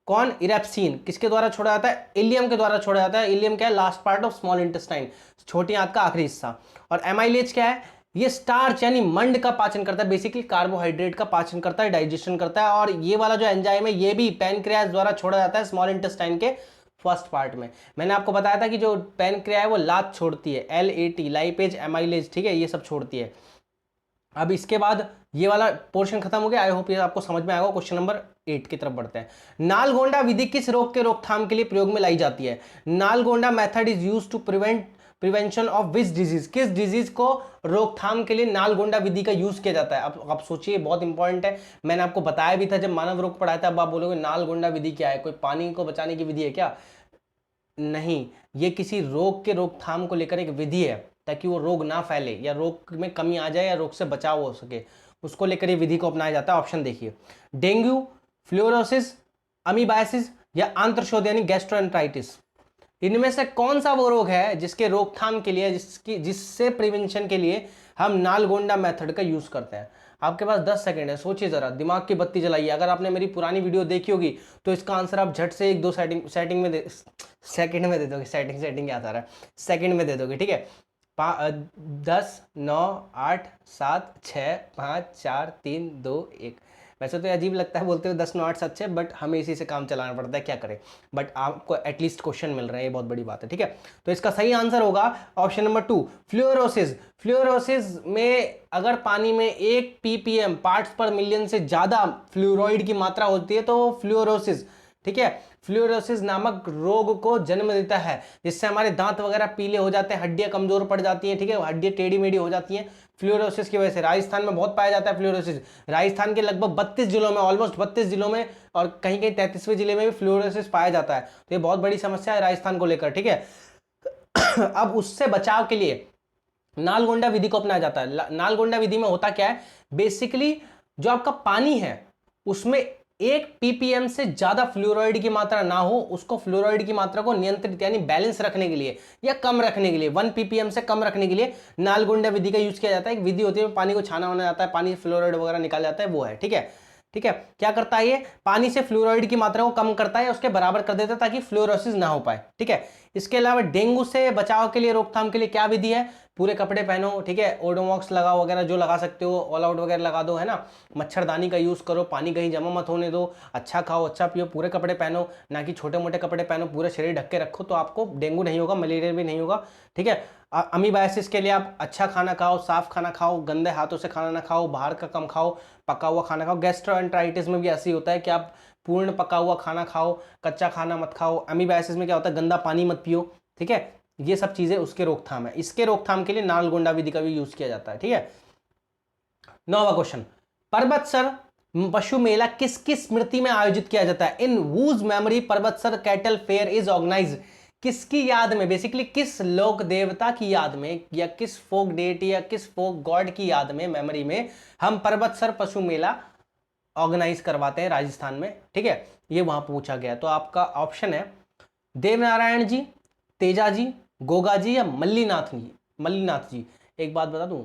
कौन? इरेप्सिन। किसके द्वारा छोड़ा जाता है? इलियम के द्वारा छोड़ा जाता है। इलियम क्या है? Last part of small intestine, छोटी आंत का आखिरी हिस्सा। और एमाइलेज क्या है? ये स्टार्च यानी मंड का पाचन करता है, बेसिकली कार्बोहाइड्रेट का पाचन करता है, डाइजेशन करता है। और ये वाला जो एंजाइम है ये भी पैनक्रियाज द्वारा छोड़ा जाता है स्मॉल इंटेस्टाइन के फर्स्ट पार्ट में। मैंने आपको बताया था कि जो पैनक्रिया है वो लात छोड़ती है, LAT, लाइपेज, एमाइलेज, ठीक है, ये सब छोड़ती है। अब इसके बाद ये वाला पोर्शन खत्म हो गया। आई होप ये आपको समझ में आएगा। क्वेश्चन नंबर 8 की तरफ बढ़ते हैं। नालगोंडा विधि किस रोग के रोकथाम के लिए प्रयोग में लाई जाती है? Nalgonda method is use to prevention of which disease? किस डिजीज को रोकथाम के लिए नालगोंडा विधि का यूज किया जाता है? अब आप सोचिए, बहुत इंपॉर्टेंट है। मैंने आपको बताया भी था जब मानव रोग पढ़ाया था। अब आप बोलोगे नालगोंडा विधि क्या है? कोई पानी को बचाने की विधि है क्या? नहीं, ये किसी रोग के रोकथाम को लेकर एक विधि है, ताकि वो रोग ना फैले या रोग में कमी आ जाए या रोग से बचाव हो सके, उसको लेकर ये विधि को अपनाया जाता है। ऑप्शन देखिए, डेंगू, फ्लोरोसिस, अमीबाइसिस या आंत्रशोथ यानी गैस्ट्रोएंटराइटिस। इनमें से कौन सा वो रोग है जिसके रोकथाम के लिए, जिससे प्रिवेंशन के लिए हम नालगोंडा मेथड का यूज करते हैं? आपके पास 10 सेकंड है, सोचिए जरा, दिमाग की बत्ती जलाइए। अगर आपने मेरी पुरानी वीडियो देखी होगी तो इसका आंसर आप झट से 1-2 सेकंड में दे दोगे। सेटिंग क्या आ रहा है? सेकंड में दे दोगे, ठीक है। 10, 9, 8, 7, 6, 5, 4, 3, 2, 1। वैसे तो अजीब लगता है बोलते हुए 10, 9, 8, 7, 6, बट हमें इसी से काम चलाना पड़ता है, क्या करें। बट आपको एटलीस्ट क्वेश्चन मिल रहा है, ये बहुत बड़ी बात है, ठीक है। तो इसका सही आंसर होगा ऑप्शन नंबर 2, फ्लोरोसिस। फ्लोरोसिस में अगर पानी में 1 ppm पार्ट्स पर मिलियन से ज्यादा फ्लोराइड की मात्रा होती है तो फ्लोरोसिस, ठीक है, फ्लोरोसिस नामक रोग को जन्म देता है, जिससे हमारे दांत वगैरह पीले हो जाते हैं, हड्डियां कमजोर पड़ जाती हैं, ठीक है, हड्डियां टेढ़ी मेढ़ी हो जाती हैं फ्लोरोसिस की वजह से। राजस्थान में बहुत पाया जाता है फ्लोरोसिस। राजस्थान के लगभग 32 जिलों में, ऑलमोस्ट 32 जिलों में, और कहीं कहीं 33वें जिले में भी फ्लोरोसिस पाया जाता है। तो ये बहुत बड़ी समस्या है राजस्थान को लेकर, ठीक है। अब उससे बचाव के लिए नालगोंडा विधि को अपनाया जाता है। नालगोंडा विधि में होता क्या है? बेसिकली जो आपका पानी है उसमें 1 ppm से ज्यादा फ्लोराइड की मात्रा ना हो, उसको फ्लोराइड की मात्रा को नियंत्रित यानी बैलेंस रखने के लिए या कम रखने के लिए 1 ppm से कम रखने के लिए नालगुंडा विधि का यूज किया जाता है। एक विधि होती है, पानी को छाना होना जाता है, पानी फ्लोराइड वगैरह निकाल जाता है, वो है। ठीक है, ठीक है। क्या करता है ये, पानी से फ्लोराइड की मात्रा को कम करता है, उसके बराबर कर देता है ताकि फ्लोरोसिस ना हो पाए। ठीक है, इसके अलावा डेंगू से बचाव के लिए, रोकथाम के लिए क्या विधि है, पूरे कपड़े पहनो, ठीक है, ओडोमॉक्स लगाओ वगैरह जो लगा सकते हो, ऑल आउट वगैरह लगा दो, है ना, मच्छरदानी का यूज करो, पानी कहीं जमा मत होने दो, अच्छा खाओ अच्छा पियो, पूरे कपड़े पहनो, ना कि छोटे मोटे कपड़े पहनो, पूरे शरीर ढक के रखो, तो आपको डेंगू नहीं होगा, मलेरिया भी नहीं होगा। ठीक है, अमीबाइसिस के लिए आप अच्छा खाना खाओ, साफ खाना खाओ, गंदे हाथों से खाना ना खाओ, बाहर का कम खाओ, पका हुआ खाना खाओ। गैस्ट्रोएंटराइटिस में भी ऐसे ही होता है कि आप पूर्ण पका हुआ खाना खाओ, कच्चा खाना मत खाओ। अमीबाइसिस में क्या होता है, गंदा पानी मत पियो। ठीक है, ये सब चीजें उसके रोकथाम है। इसके रोकथाम के लिए नालगोंडा विधि का भी यूज किया जाता है। ठीक है, 9वां क्वेश्चन, परबतसर पशु मेला किसकी स्मृति में आयोजित किया जाता है? In whose memory Parbatsar cattle fair is organise. किसकी याद में, बेसिकली किस लोक देवता की याद में, या किस फोक डेटी या किस फोक गॉड की याद में, मेमोरी में हम परबतसर पशु मेला ऑर्गेनाइज करवाते हैं राजस्थान में? ठीक है, ये वहां पूछा गया। तो आपका ऑप्शन है देवनारायण जी, तेजा जी, गोगा जी या मल्लीनाथ जी। मल्लीनाथ जी। एक बात बता दूं,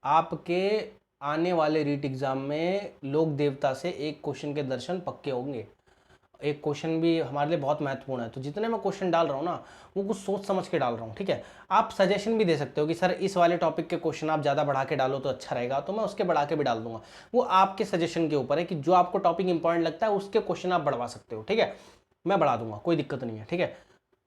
आपके आने वाले रीट एग्जाम में लोक देवता से एक क्वेश्चन के दर्शन पक्के होंगे। एक क्वेश्चन भी हमारे लिए बहुत महत्वपूर्ण है, तो जितने मैं क्वेश्चन डाल रहा हूँ ना, वो कुछ सोच समझ के डाल रहा हूँ। ठीक है, आप सजेशन भी दे सकते हो कि सर इस वाले टॉपिक के क्वेश्चन आप ज़्यादा बढ़ा के डालो तो अच्छा रहेगा, तो मैं उसके बढ़ा के भी डाल दूंगा। वो आपके सजेशन के ऊपर है कि जो आपको टॉपिक इंपॉर्टेंट लगता है उसके क्वेश्चन आप बढ़वा सकते हो। ठीक है, मैं बढ़ा दूंगा, कोई दिक्कत नहीं है। ठीक है,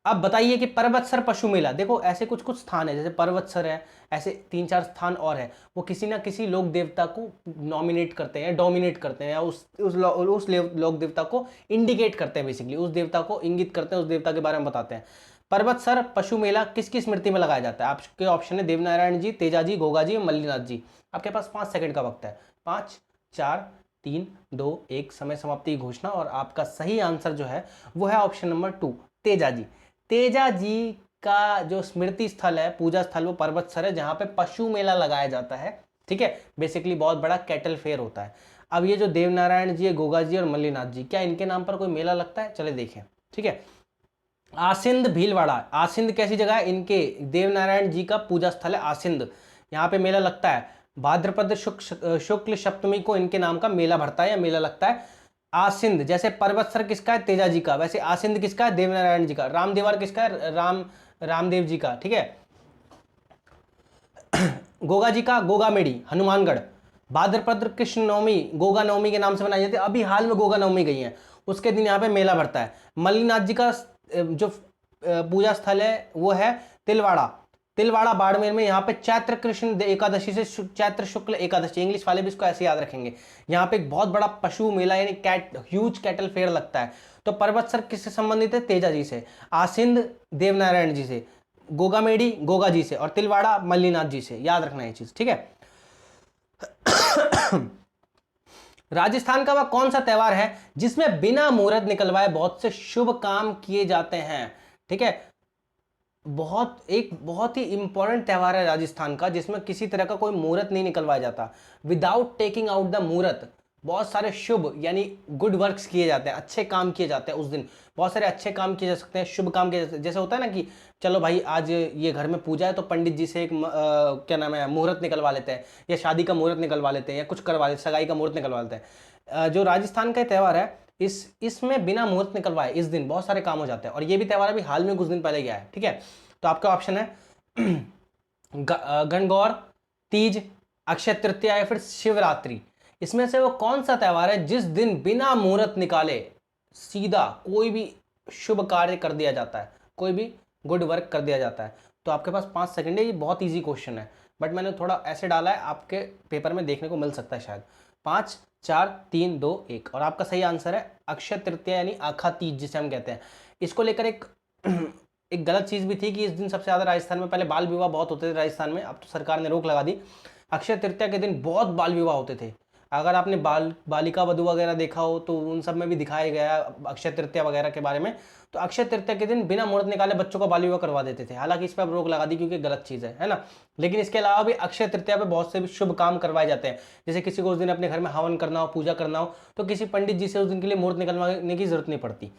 अब बताइए कि परबतसर पशु मेला, देखो ऐसे कुछ कुछ स्थान है, जैसे परबतसर है, ऐसे 3-4 स्थान और है, वो किसी ना किसी लोक देवता को नॉमिनेट करते हैं, डोमिनेट करते हैं, या उस लोक देवता को इंडिकेट करते हैं, बेसिकली उस देवता को इंगित करते हैं, उस देवता के बारे में बताते हैं। परबतसर पशु मेला किसकी स्मृति में लगाया जाता है? आपके ऑप्शन है देवनारायण जी, तेजा जी, गोगा जी, मल्लीनाथ जी। आपके पास 5 सेकंड का वक्त है। 5 4 3 2 1, समय समाप्ति की घोषणा। और आपका सही आंसर जो है वो है ऑप्शन नंबर 2, तेजा जी। तेजा जी का जो स्मृति स्थल है, पूजा स्थल, वो पर्वतसर है, जहां पे पशु मेला लगाया जाता है। ठीक है, बेसिकली बहुत बड़ा कैटल फेयर होता है। अब ये जो देवनारायण जी है, गोगा जी और मल्लीनाथ जी, क्या इनके नाम पर कोई मेला लगता है? चले देखें। ठीक है, आसिंद भीलवाड़ा, आसिंद कैसी जगह है? इनके देवनारायण जी का पूजा स्थल है आसिंद, यहाँ पे मेला लगता है। भाद्रपद शुक्ल सप्तमी को इनके नाम का मेला भरता है या मेला लगता है। आसिंद, जैसे पर्वतसर किसका है? तेजा जी का, वैसे आसिंद किसका है? देवनारायण जी का। रामदेवर किसका है? रामदेव जी का। ठीक है, गोगा जी का गोगा मेड़ी हनुमानगढ़। भाद्रपद कृष्ण नवमी गोगा नवमी के नाम से मनाई जाती है, अभी हाल में गोगा नवमी गई है, उसके दिन यहाँ पे मेला भरता है। मल्लीनाथ जी का जो पूजा स्थल है वो है तिलवाड़ा, तिलवाड़ा बाड़मेर में। यहाँ पे चैत्र कृष्ण एकादशी से चैत्र शुक्ल एकादशी, इंग्लिश वाले भी इसको ऐसे याद रखेंगे। यहाँ पे एक बहुत बड़ा पशु मेला यानी ह्यूज कैटल फेयर लगता है। तो पर्वतसर किससे संबंधित है? तेजा जी से। आसिंद देवनारायण जी से, गोगामेड़ी गोगा जी से, और तिलवाड़ा मल्लीनाथ जी से। याद रखना ये चीज। ठीक है, राजस्थान का वह कौन सा त्योहार है जिसमें बिना मुहूर्त निकलवाए बहुत से शुभ काम किए जाते हैं? ठीक है, बहुत ही इंपॉर्टेंट त्योहार है राजस्थान का, जिसमें किसी तरह का कोई मुहूर्त नहीं निकलवाया जाता। विदाउट टेकिंग आउट द मुहूर्त बहुत सारे शुभ यानी गुड वर्क्स किए जाते हैं, अच्छे काम किए जाते हैं उस दिन। बहुत सारे अच्छे काम किए जा सकते हैं, शुभ काम किए जा सकते हैं। जैसे होता है ना कि चलो भाई आज ये घर में पूजा है तो पंडित जी से एक क्या नाम है मुहूर्त निकलवा लेते हैं, या शादी का मुहूर्त निकलवा लेते हैं, या कुछ करवा लेते हैं, सगाई का मुहूर्त निकलवा लेते हैं। जो राजस्थान का त्यौहार है, इसमें बिना मुहूर्त निकलवाए इस दिन बहुत सारे काम हो जाते हैं। और ये भी त्यौहार अभी हाल में कुछ दिन पहले गया है। ठीक है, तो आपका ऑप्शन है गणगौर, तीज, अक्षय तृतीया या फिर शिवरात्रि। इसमें से वो कौन सा त्यौहार है जिस दिन बिना मुहूर्त निकाले सीधा कोई भी शुभ कार्य कर दिया जाता है, कोई भी गुड वर्क कर दिया जाता है? तो आपके पास 5 सेकंड है। ये बहुत इजी क्वेश्चन है, बट मैंने थोड़ा ऐसे डाला है, आपके पेपर में देखने को मिल सकता है शायद। 5 4 3 2 1, और आपका सही आंसर है अक्षय तृतीया यानी आखा तीज जिसे हम कहते हैं। इसको लेकर एक गलत चीज भी थी कि इस दिन सबसे ज्यादा राजस्थान में पहले बाल विवाह बहुत होते थे राजस्थान में, अब तो सरकार ने रोक लगा दी। अक्षय तृतीया के दिन बहुत बाल विवाह होते थे। अगर आपने बालिका वधू वगैरह देखा हो तो उन सब में भी दिखाया गया है अक्षय तृतीया वगैरह के बारे में। तो अक्षय तृतीया के दिन बिना मुहूर्त निकाले बच्चों का बाल विवाह करवा देते थे, हालांकि इस पर अब रोक लगा दी क्योंकि गलत चीज़ है ना। लेकिन इसके अलावा भी अक्षय तृतीया पे बहुत से भी शुभ काम करवाए जाते हैं। जैसे किसी को उस दिन अपने घर में हवन करना हो, पूजा करना हो, तो किसी पंडित जी से उस दिन के लिए मुहूर्त निकलवाने की जरूरत नहीं पड़ती।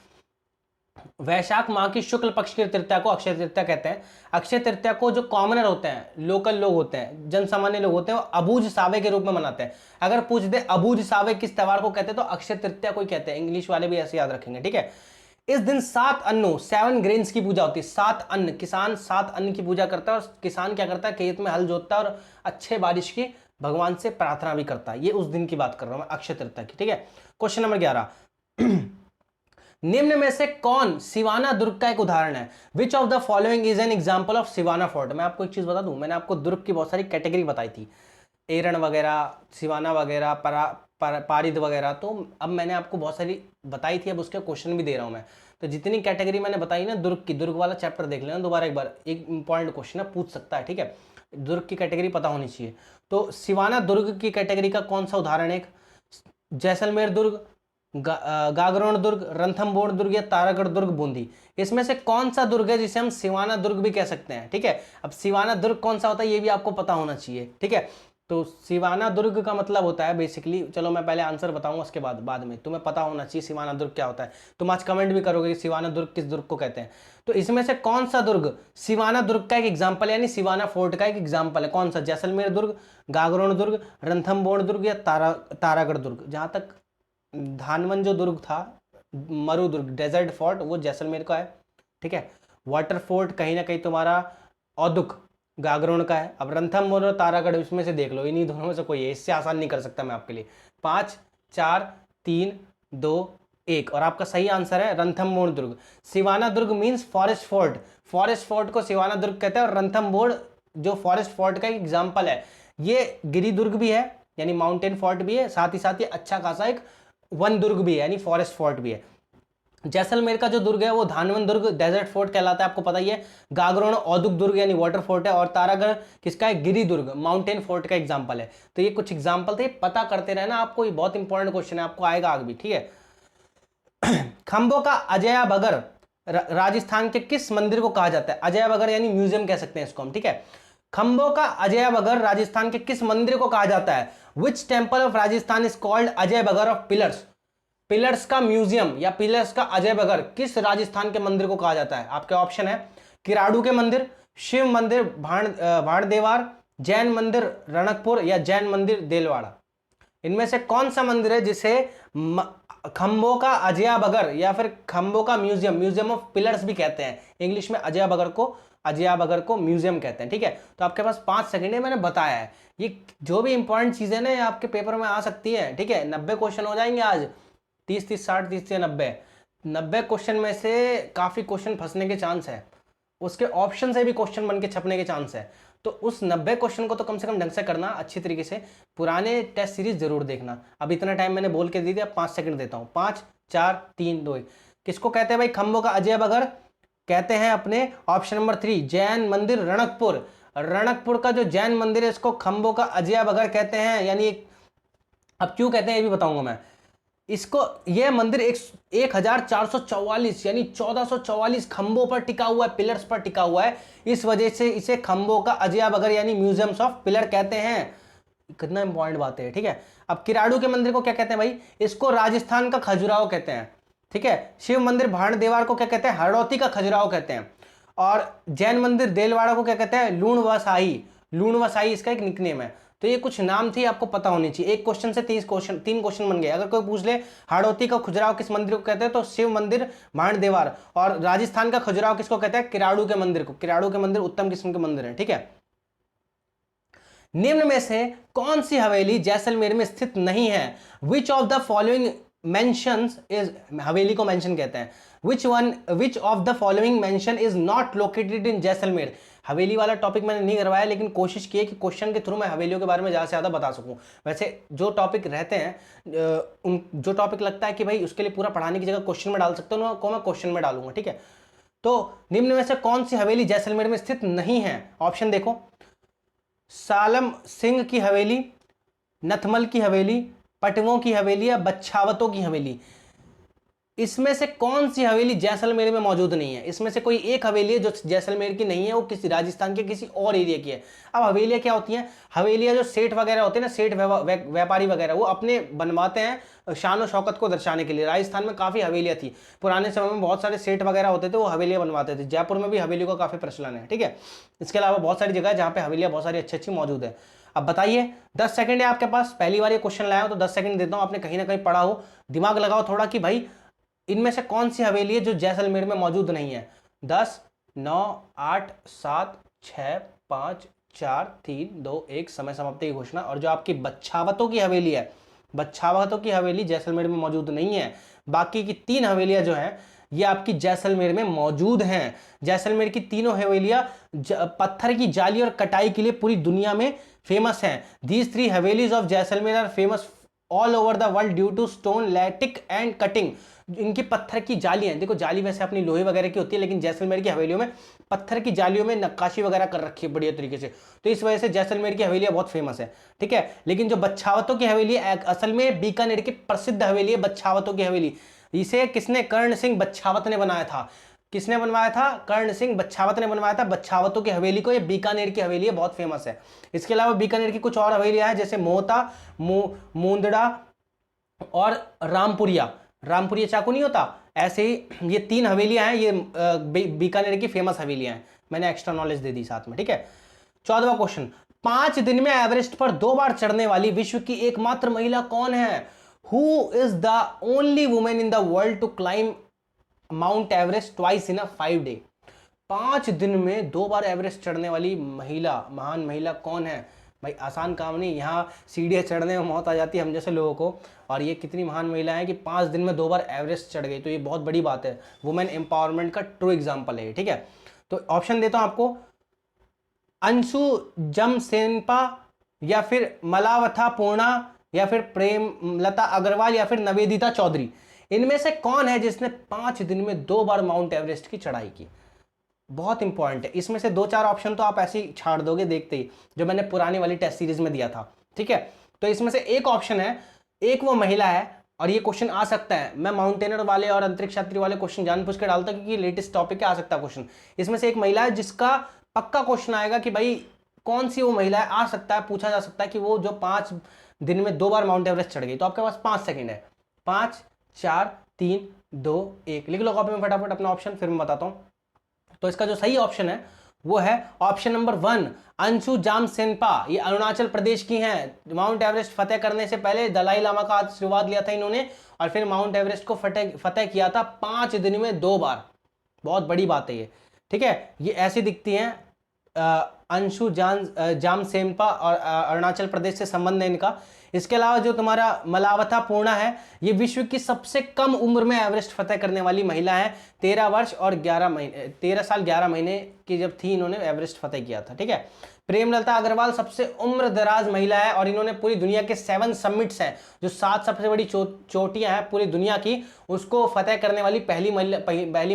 वैशाख माह की शुक्ल पक्ष की तृतीया को अक्षय तृतीया कहते हैं। अक्षय तृतीया को जो कॉमनर होते हैं, लोकल लोग होते हैं, जन सामान्य लोग होते हैं, वो अबूझ सावे के रूप में मनाते हैं। अगर पूछ दे अबूझ सावे किस त्योहार को कहते हैं तो अक्षय तृतीया को ही कहते हैं। इंग्लिश वाले भी ऐसे याद रखेंगे, ठीक है। इस दिन 7 अन्नों 7 ग्रेन्स की पूजा होती है। 7 अन्न, किसान 7 अन्न की पूजा करता है और किसान क्या करता है, खेत में हल जोतता है और अच्छे बारिश की भगवान से प्रार्थना भी करता है। ये उस दिन की बात कर रहा हूं मैं, अक्षय तृतीया की, ठीक है। क्वेश्चन नंबर 11, निम्न में से कौन सिवाना दुर्ग का एक उदाहरण है? Which of the following is an example of Siwana fort? मैं आपको एक चीज बता दूं, मैंने आपको दुर्ग की बहुत सारी कैटेगरी बताई थी, एरण वगैरह, सिवाना वगैरह, पारिद वगैरह। तो अब मैंने आपको बहुत सारी बताई थी, अब उसके क्वेश्चन भी दे रहा हूं मैं। तो जितनी कैटेगरी मैंने बताई ना दुर्ग की, दुर्ग वाला चैप्टर देख लेना दोबारा एक बार, एक इंपॉर्टेंट क्वेश्चन है, पूछ सकता है, ठीक है। दुर्ग की कैटेगरी पता होनी चाहिए। तो सिवाना दुर्ग की कैटेगरी का कौन सा उदाहरण है? जैसलमेर दुर्ग, गागरोन दुर्ग, रणथंभौर दुर्ग या तारागढ़ दुर्ग बूंदी। इसमें से कौन सा दुर्ग है जिसे हम सिवाना दुर्ग भी कह सकते हैं, ठीक है। अब सिवाना दुर्ग कौन सा होता है ये भी आपको पता होना चाहिए, ठीक है। तो सिवाना दुर्ग का मतलब होता है बेसिकली, चलो मैं पहले आंसर बताऊंगा, उसके बाद में तुम्हें पता होना चाहिए सिवाना दुर्ग क्या होता है। तुम आज कमेंट भी करोगे कि सिवाना दुर्ग किस दुर्ग को कहते हैं। तो इसमें से कौन सा दुर्ग सिवाना दुर्ग का एक एग्जाम्पल, यानी सिवाना फोर्ट का एक एग्जाम्पल है? कौन सा? जैसलमेर दुर्ग, गागरोन दुर्ग, रणथंभौर दुर्ग या तारागढ़ दुर्ग। जहां तक धानवन जो दुर्ग था, मरु दुर्ग, डेजर्ट फोर्ट, वो जैसलमेर का है, ठीक है। वाटर फोर्ट कहीं ना कहीं तुम्हारा औदुक, गागरोन का है। अब रणथंभौर और तारागढ़ इसमें से देख लो, इन्हीं दोनों में से कोई है, इससे आसान नहीं कर सकता मैं आपके लिए। 5 4 3 2 1 और आपका सही आंसर है रणथंभौर दुर्ग। सिवाना दुर्ग means forest fort, forest fort को सिवाना दुर्ग कहते हैं। और रणथंभौर जो फॉरेस्ट फोर्ट का एक एग्जाम्पल है, ये गिरी दुर्ग भी है यानी माउंटेन फोर्ट भी है, साथ ही अच्छा खासा एक वन दुर्ग भी है यानी फॉरेस्ट फोर्ट भी है। जैसलमेर का जो दुर्ग है वो धानवन दुर्ग, डेजर्ट फोर्ट कहलाता है, आपको पता ही है। गागरोन औदुक दुर्ग यानी वाटर फोर्ट है। और तारागढ़ किसका है? गिरी दुर्ग, माउंटेन फोर्ट का एग्जांपल है। तो ये कुछ एग्जांपल थे, पता करते रहना आपको, ये बहुत इंपॉर्टेंट क्वेश्चन है, आपको आएगा आगे भी, ठीक है। खंभों का अजया बगर राजस्थान के किस मंदिर को कहा जाता है? अजया बगर यानी म्यूजियम कह सकते हैं इसको हम, ठीक है। खंभों का अजय बगर राजस्थान के किस मंदिर को कहा जाता है? Which temple of Rajasthan is called Ajay बगर ऑफ पिलर्स? पिलर्स का म्यूजियम या पिलर्स का अजय बगर किस राजस्थान के मंदिर को कहा जाता है? आपके ऑप्शन है किराड़ू के मंदिर, शिव मंदिर भाणदेवार, जैन मंदिर रणकपुर या जैन मंदिर देलवाड़ा। इनमें से कौन सा मंदिर है जिसे खंभों का अजय बगर या फिर खंभों का म्यूजियम ऑफ पिलर्स भी कहते हैं? इंग्लिश में अजय बगर को म्यूजियम कहते हैं, ठीक है। तो आपके पास 5 सेकंड है, मैंने बताया है। ये जो भी इंपॉर्टेंट चीजें ना आपके पेपर में आ सकती है, ठीक है। 90 क्वेश्चन हो जाएंगे आज, 30 30 60 30 से 90 क्वेश्चन में से काफी क्वेश्चन फंसने के चांस है, उसके ऑप्शन से भी क्वेश्चन बन के छपने के चांस है। तो उस 90 क्वेश्चन को तो कम से कम ढंग से करना, अच्छी तरीके से पुराने टेस्ट सीरीज जरूर देखना। अब इतना टाइम मैंने बोल के दे दिया, 5 सेकंड देता हूं। 5 4 3 2 1। किसको कहते हैं भाई खंभों का अजय बगर? कहते हैं अपने ऑप्शन नंबर 3 जैन मंदिर रणकपुर। रणकपुर का जो जैन मंदिर है इसको खंभों का अजय बगर कहते हैं, यानी अब क्यों कहते हैं ये भी बताऊंगा मैं इसको। यह मंदिर 1444 यानी 1444 खंभों पर टिका हुआ है, पिलर्स पर टिका हुआ है। इस वजह से इसे खंभों का अजय बगर यानी म्यूजियम्स ऑफ पिलर कहते हैं। कितना इंपॉर्टेंट बात है, ठीक है। अब किराड़ू के मंदिर को क्या कहते हैं भाई? इसको राजस्थान का खजुराहो कहते हैं, ठीक है। शिव मंदिर भाणदेवार को क्या कहते हैं? हड़ौती का खजुराहो कहते हैं। और जैन मंदिर देलवाड़ा को क्या कहते हैं? लूणवसाई इसका एक निकनेम है। तो ये कुछ नाम थे, आपको पता होनी चाहिए। एक क्वेश्चन से 3 क्वेश्चन बन गए। अगर कोई पूछ ले हड़ौती का खजुराहो किस मंदिर को कहते हैं, तो शिव मंदिर भाणदेवार। और राजस्थान का खजुराहो किसको कहते हैं? किराड़ू के मंदिर को। किराड़ू के मंदिर उत्तम किस्म के मंदिर है, ठीक है। निम्न में से कौन सी हवेली जैसलमेर में स्थित नहीं है? Which of the following mentions is, हवेली को मेंशन कहते हैं। विच of the following mention is not located in Jaisalmer? हवेली वाला टॉपिक मैंने नहीं करवाया, लेकिन कोशिश की है कि क्वेश्चन के थ्रू मैं हवेलियों के बारे में ज़्यादा से ज़्यादा बता सकूं। वैसे जो टॉपिक रहते हैं, जो टॉपिक लगता है कि भाई उसके लिए पूरा पढ़ाने की जगह क्वेश्चन में डाल सकते हो, उनको मैं क्वेश्चन में डालूंगा, ठीक है। तो निम्न में से कौन सी हवेली जैसलमेर में स्थित नहीं है? ऑप्शन देखो, सालम सिंह की हवेली, नथमल की हवेली, पटवों की हवेली या बच्छावतों की हवेली, इसमें से कौन सी हवेली जैसलमेर में मौजूद नहीं है? इसमें से कोई एक हवेली है जो जैसलमेर की नहीं है, वो किसी राजस्थान के किसी और एरिया की है। अब हवेलियां क्या होती हैं? हवेलियां जो सेठ वगैरह होते हैं ना, सेठ व्यापारी वगैरह, वो अपने बनवाते हैं शान और शौकत को दर्शाने के लिए। राजस्थान में काफी हवेलियां थी पुराने समय में, बहुत सारे सेठ वगैरह होते थे, वो हवेलियां बनवाते थे। जयपुर में भी हवेलियों का काफी प्रचलन है, ठीक है। इसके अलावा बहुत सारी जगह है जहां पे हवेलियां बहुत सारी अच्छी अच्छी मौजूद है। अब बताइए, 10 सेकंड है आपके पास, पहली बार ये क्वेश्चन लाया हो तो 10 सेकंड देता हूं, आपने कहीं ना कहीं पढ़ा हो, दिमाग लगाओ थोड़ा कि भाई इनमें से कौन सी हवेली है जो जैसलमेर में मौजूद नहीं है। 10, 9, 8, 7, 6, 5, 4, 3, 2, 1, समय समाप्ति की घोषणा। और जो आपकी बच्छावतों की हवेली है, बच्छावतों की हवेली जैसलमेर में मौजूद नहीं है। बाकी की 3 हवेलियां जो हैं ये आपकी जैसलमेर में मौजूद हैं। जैसलमेर की तीनों हवेलियां पत्थर की जाली और कटाई के लिए पूरी दुनिया में फेमस हैं। These 3 havelis of Jaisalmer are famous all over the world due to stone lattice and cutting. इनकी पत्थर की जाली हैं, देखो जाली वैसे अपनी लोहे वगैरह की होती है, लेकिन जैसलमेर की हवेलियों में पत्थर की जालियों में नक्काशी वगैरह कर रखी है बढ़िया तरीके से, तो इस वजह से जैसलमेर की हवेलियां बहुत फेमस है, ठीक है। लेकिन जो बच्छावतों की हवेली है असल में बीकानेर की प्रसिद्ध हवेली है बच्छावतों की हवेली। इसे किसने? कर्ण सिंह बच्छावत ने बनाया था। किसने बनवाया था? कर्ण सिंह बच्छावत ने बनवाया था बच्छावतों की हवेली को। ये बीकानेर की हवेली है, बहुत फेमस है। इसके अलावा बीकानेर की कुछ और हवेलियां हैं जैसे मोहता, मुंदड़ा और रामपुरिया। रामपुरिया चाकू नहीं होता, ऐसे ही ये 3 हवेलियां हैं, ये बीकानेर की फेमस हवेलियां हैं। मैंने एक्स्ट्रा नॉलेज दे दी साथ में, ठीक है। 14वां क्वेश्चन, 5 दिन में एवरेस्ट पर 2 बार चढ़ने वाली विश्व की एकमात्र महिला कौन है? Who is the only women in the world to climb Mount Everest twice in a 5 day? 5 दिन में 2 बार एवरेस्ट चढ़ने वाली महिला, महान महिला कौन है? भाई आसान काम नहीं, यहाँ सीढ़ियाँ चढ़ने में मौत आ जाती है हम जैसे लोगों को, और ये कितनी महान महिला है कि 5 दिन में 2 बार एवरेस्ट चढ़ गई, तो ये बहुत बड़ी बात है। वुमेन एम्पावरमेंट का ट्रू एग्जाम्पल है, ठीक है। तो ऑप्शन देता हूं आपको, अंशु जमसेनपा, या फिर मलावथा पूर्णा, या फिर प्रेमलता अग्रवाल, या फिर निवेदिता चौधरी। इनमें से कौन है जिसने 5 दिन में 2 बार माउंट एवरेस्ट की चढ़ाई की? बहुत इंपॉर्टेंट है। इसमें से 2-4 ऑप्शन तो आप ऐसे ही छाड़ दोगे देखते ही, जो मैंने पुरानी वाली टेस्ट सीरीज में दिया था, ठीक है। तो इसमें से एक ऑप्शन है, एक वो महिला है, और ये क्वेश्चन आ सकता है। मैं माउंटेनर वाले और अंतरिक्ष यात्री वाले क्वेश्चन जानबूझ के डालता क्योंकि लेटेस्ट टॉपिक आ सकता है क्वेश्चन। इसमें से एक महिला है जिसका पक्का क्वेश्चन आएगा कि भाई कौन सी वो महिला है, आ सकता है, पूछा जा सकता है कि वो जो 5 दिन में 2 बार माउंट एवरेस्ट चढ़ गई। तो आपके पास 5 सेकेंड है, 5, 4, 3, 2, 1, लिख लो कॉपी में फटाफट अपना ऑप्शन, फिर मैं बताता हूं। तो इसका जो सही ऑप्शन है वो है ऑप्शन नंबर 1, अंशु जामसेनपा। ये अरुणाचल प्रदेश की हैं। माउंट एवरेस्ट फतेह करने से पहले दलाई लामा का आशीर्वाद लिया था इन्होंने, और फिर माउंट एवरेस्ट को फतेह किया था 5 दिन में 2 बार। बहुत बड़ी बात है ये, ठीक है। ये ऐसी दिखती हैं, अंशु जामसेनपा, और अरुणाचल प्रदेश से संबंध है इनका। इसके अलावा जो तुम्हारा मलावथा पूर्णा है, ये विश्व की सबसे कम उम्र में एवरेस्ट फतेह करने वाली महिला है। 13 वर्ष और 11 महीने, 13 साल 11 महीने की जब थी इन्होंने एवरेस्ट फतेह किया था, ठीक है। प्रेमलता अग्रवाल सबसे उम्र दराज महिला है, और इन्होंने पूरी दुनिया के 7 समिट्स हैं, जो 7 सबसे बड़ी चोटियां हैं पूरी दुनिया की, उसको फतेह करने वाली पहली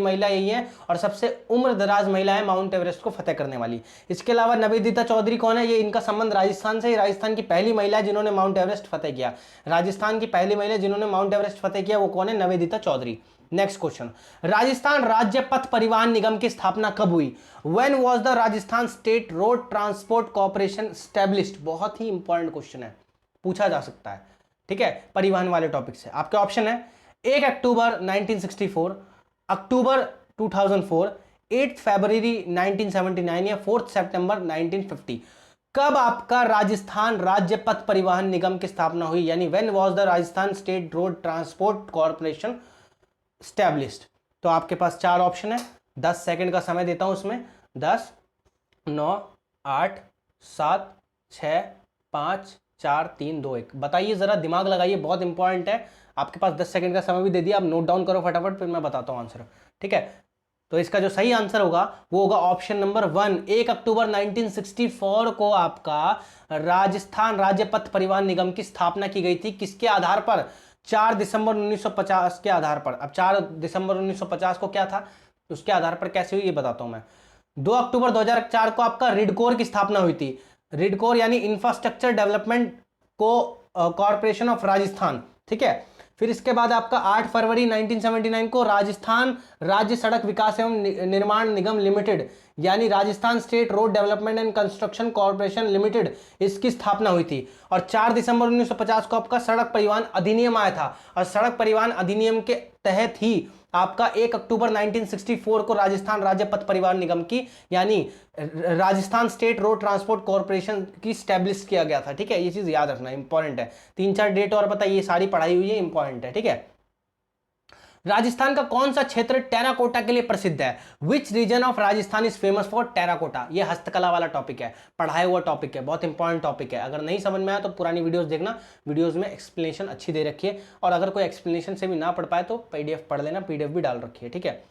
महिला यही है, और सबसे उम्र दराज महिला है माउंट एवरेस्ट को फतेह करने वाली। इसके अलावा निवेदिता चौधरी कौन है? ये इनका संबंध राजस्थान से, राजस्थान की पहली महिला है जिन्होंने माउंट एवरेस्ट फतेह किया। राजस्थान की पहली महिला जिन्होंने माउंट एवरेस्ट फतेह किया वो कौन है? निवेदिता चौधरी। नेक्स्ट क्वेश्चन, राजस्थान राज्य पथ परिवहन निगम की स्थापना कब हुई? When was the Rajasthan state road transport corporation established? बहुत ही इंपॉर्टेंट क्वेश्चन है, पूछा जा सकता है, ठीक है, परिवहन वाले टॉपिक से। आपके ऑप्शन है 1 अक्टूबर 1964, अक्टूबर 2004, 8 फरवरी 1979, या 4 सितंबर 1950। कब आपका राजस्थान राज्य पथ परिवहन निगम की स्थापना हुई? यानी when was the Rajasthan state road transport corporation established? तो आपके पास 4 ऑप्शन है, 10 सेकंड का समय देता हूं उसमें। 10, 9, 8, 7, 6, 5, 4, 3, 2, 1। बताइए जरा, दिमाग लगाइए, बहुत इंपॉर्टेंट है। आपके पास 10 सेकंड का समय भी दे दिया, आप नोट डाउन करो फटाफट, फिर मैं बताता हूं आंसर, ठीक है। तो इसका जो सही आंसर होगा वो होगा ऑप्शन नंबर 1। 1 अक्टूबर 1964 को आपका राजस्थान राज्य पथ परिवहन निगम की स्थापना की गई थी। किसके आधार पर? 4 दिसंबर 1950 के आधार पर। अब 4 दिसंबर 1950 को क्या था, उसके आधार पर कैसे हुई ये बताता हूं मैं। 2 अक्टूबर 2004 को आपका रिडकोर की स्थापना हुई थी। रिडकोर यानी इंफ्रास्ट्रक्चर डेवलपमेंट को कॉरपोरेशन ऑफ राजस्थान, ठीक है। फिर इसके बाद आपका 8 फरवरी 1979 को राजस्थान राज्य सड़क विकास एवं निर्माण निगम लिमिटेड यानी Rajasthan state road development and construction corporation limited, इसकी स्थापना हुई थी। और 4 दिसंबर 1950 को आपका सड़क परिवहन अधिनियम आया था, और सड़क परिवहन अधिनियम के तहत ही आपका 1 अक्टूबर 1964 को राजस्थान राज्य पथ परिवहन निगम की यानी Rajasthan state road transport corporation की स्टैब्लिश किया गया था, ठीक है। ये चीज याद रखना इंपॉर्टेंट है। 3-4 डेट और पता, ये सारी पढ़ाई हुई है, इंपॉर्टेंट है, ठीक है। राजस्थान का कौन सा क्षेत्र टेराकोटा के लिए प्रसिद्ध है? Which region of Rajasthan is famous for terracotta? ये हस्तकला वाला टॉपिक है, पढ़ाया हुआ टॉपिक है, बहुत इंपॉर्टेंट टॉपिक है। अगर नहीं समझ में आया तो पुरानी वीडियोस देखना, वीडियोस में एक्सप्लेनेशन अच्छी दे रखी है, और अगर कोई एक्सप्लेनेशन से भी ना पढ़ पाए तो पीडीएफ पढ़ लेना, पीडीएफ भी डाल रखी है, ठीक है।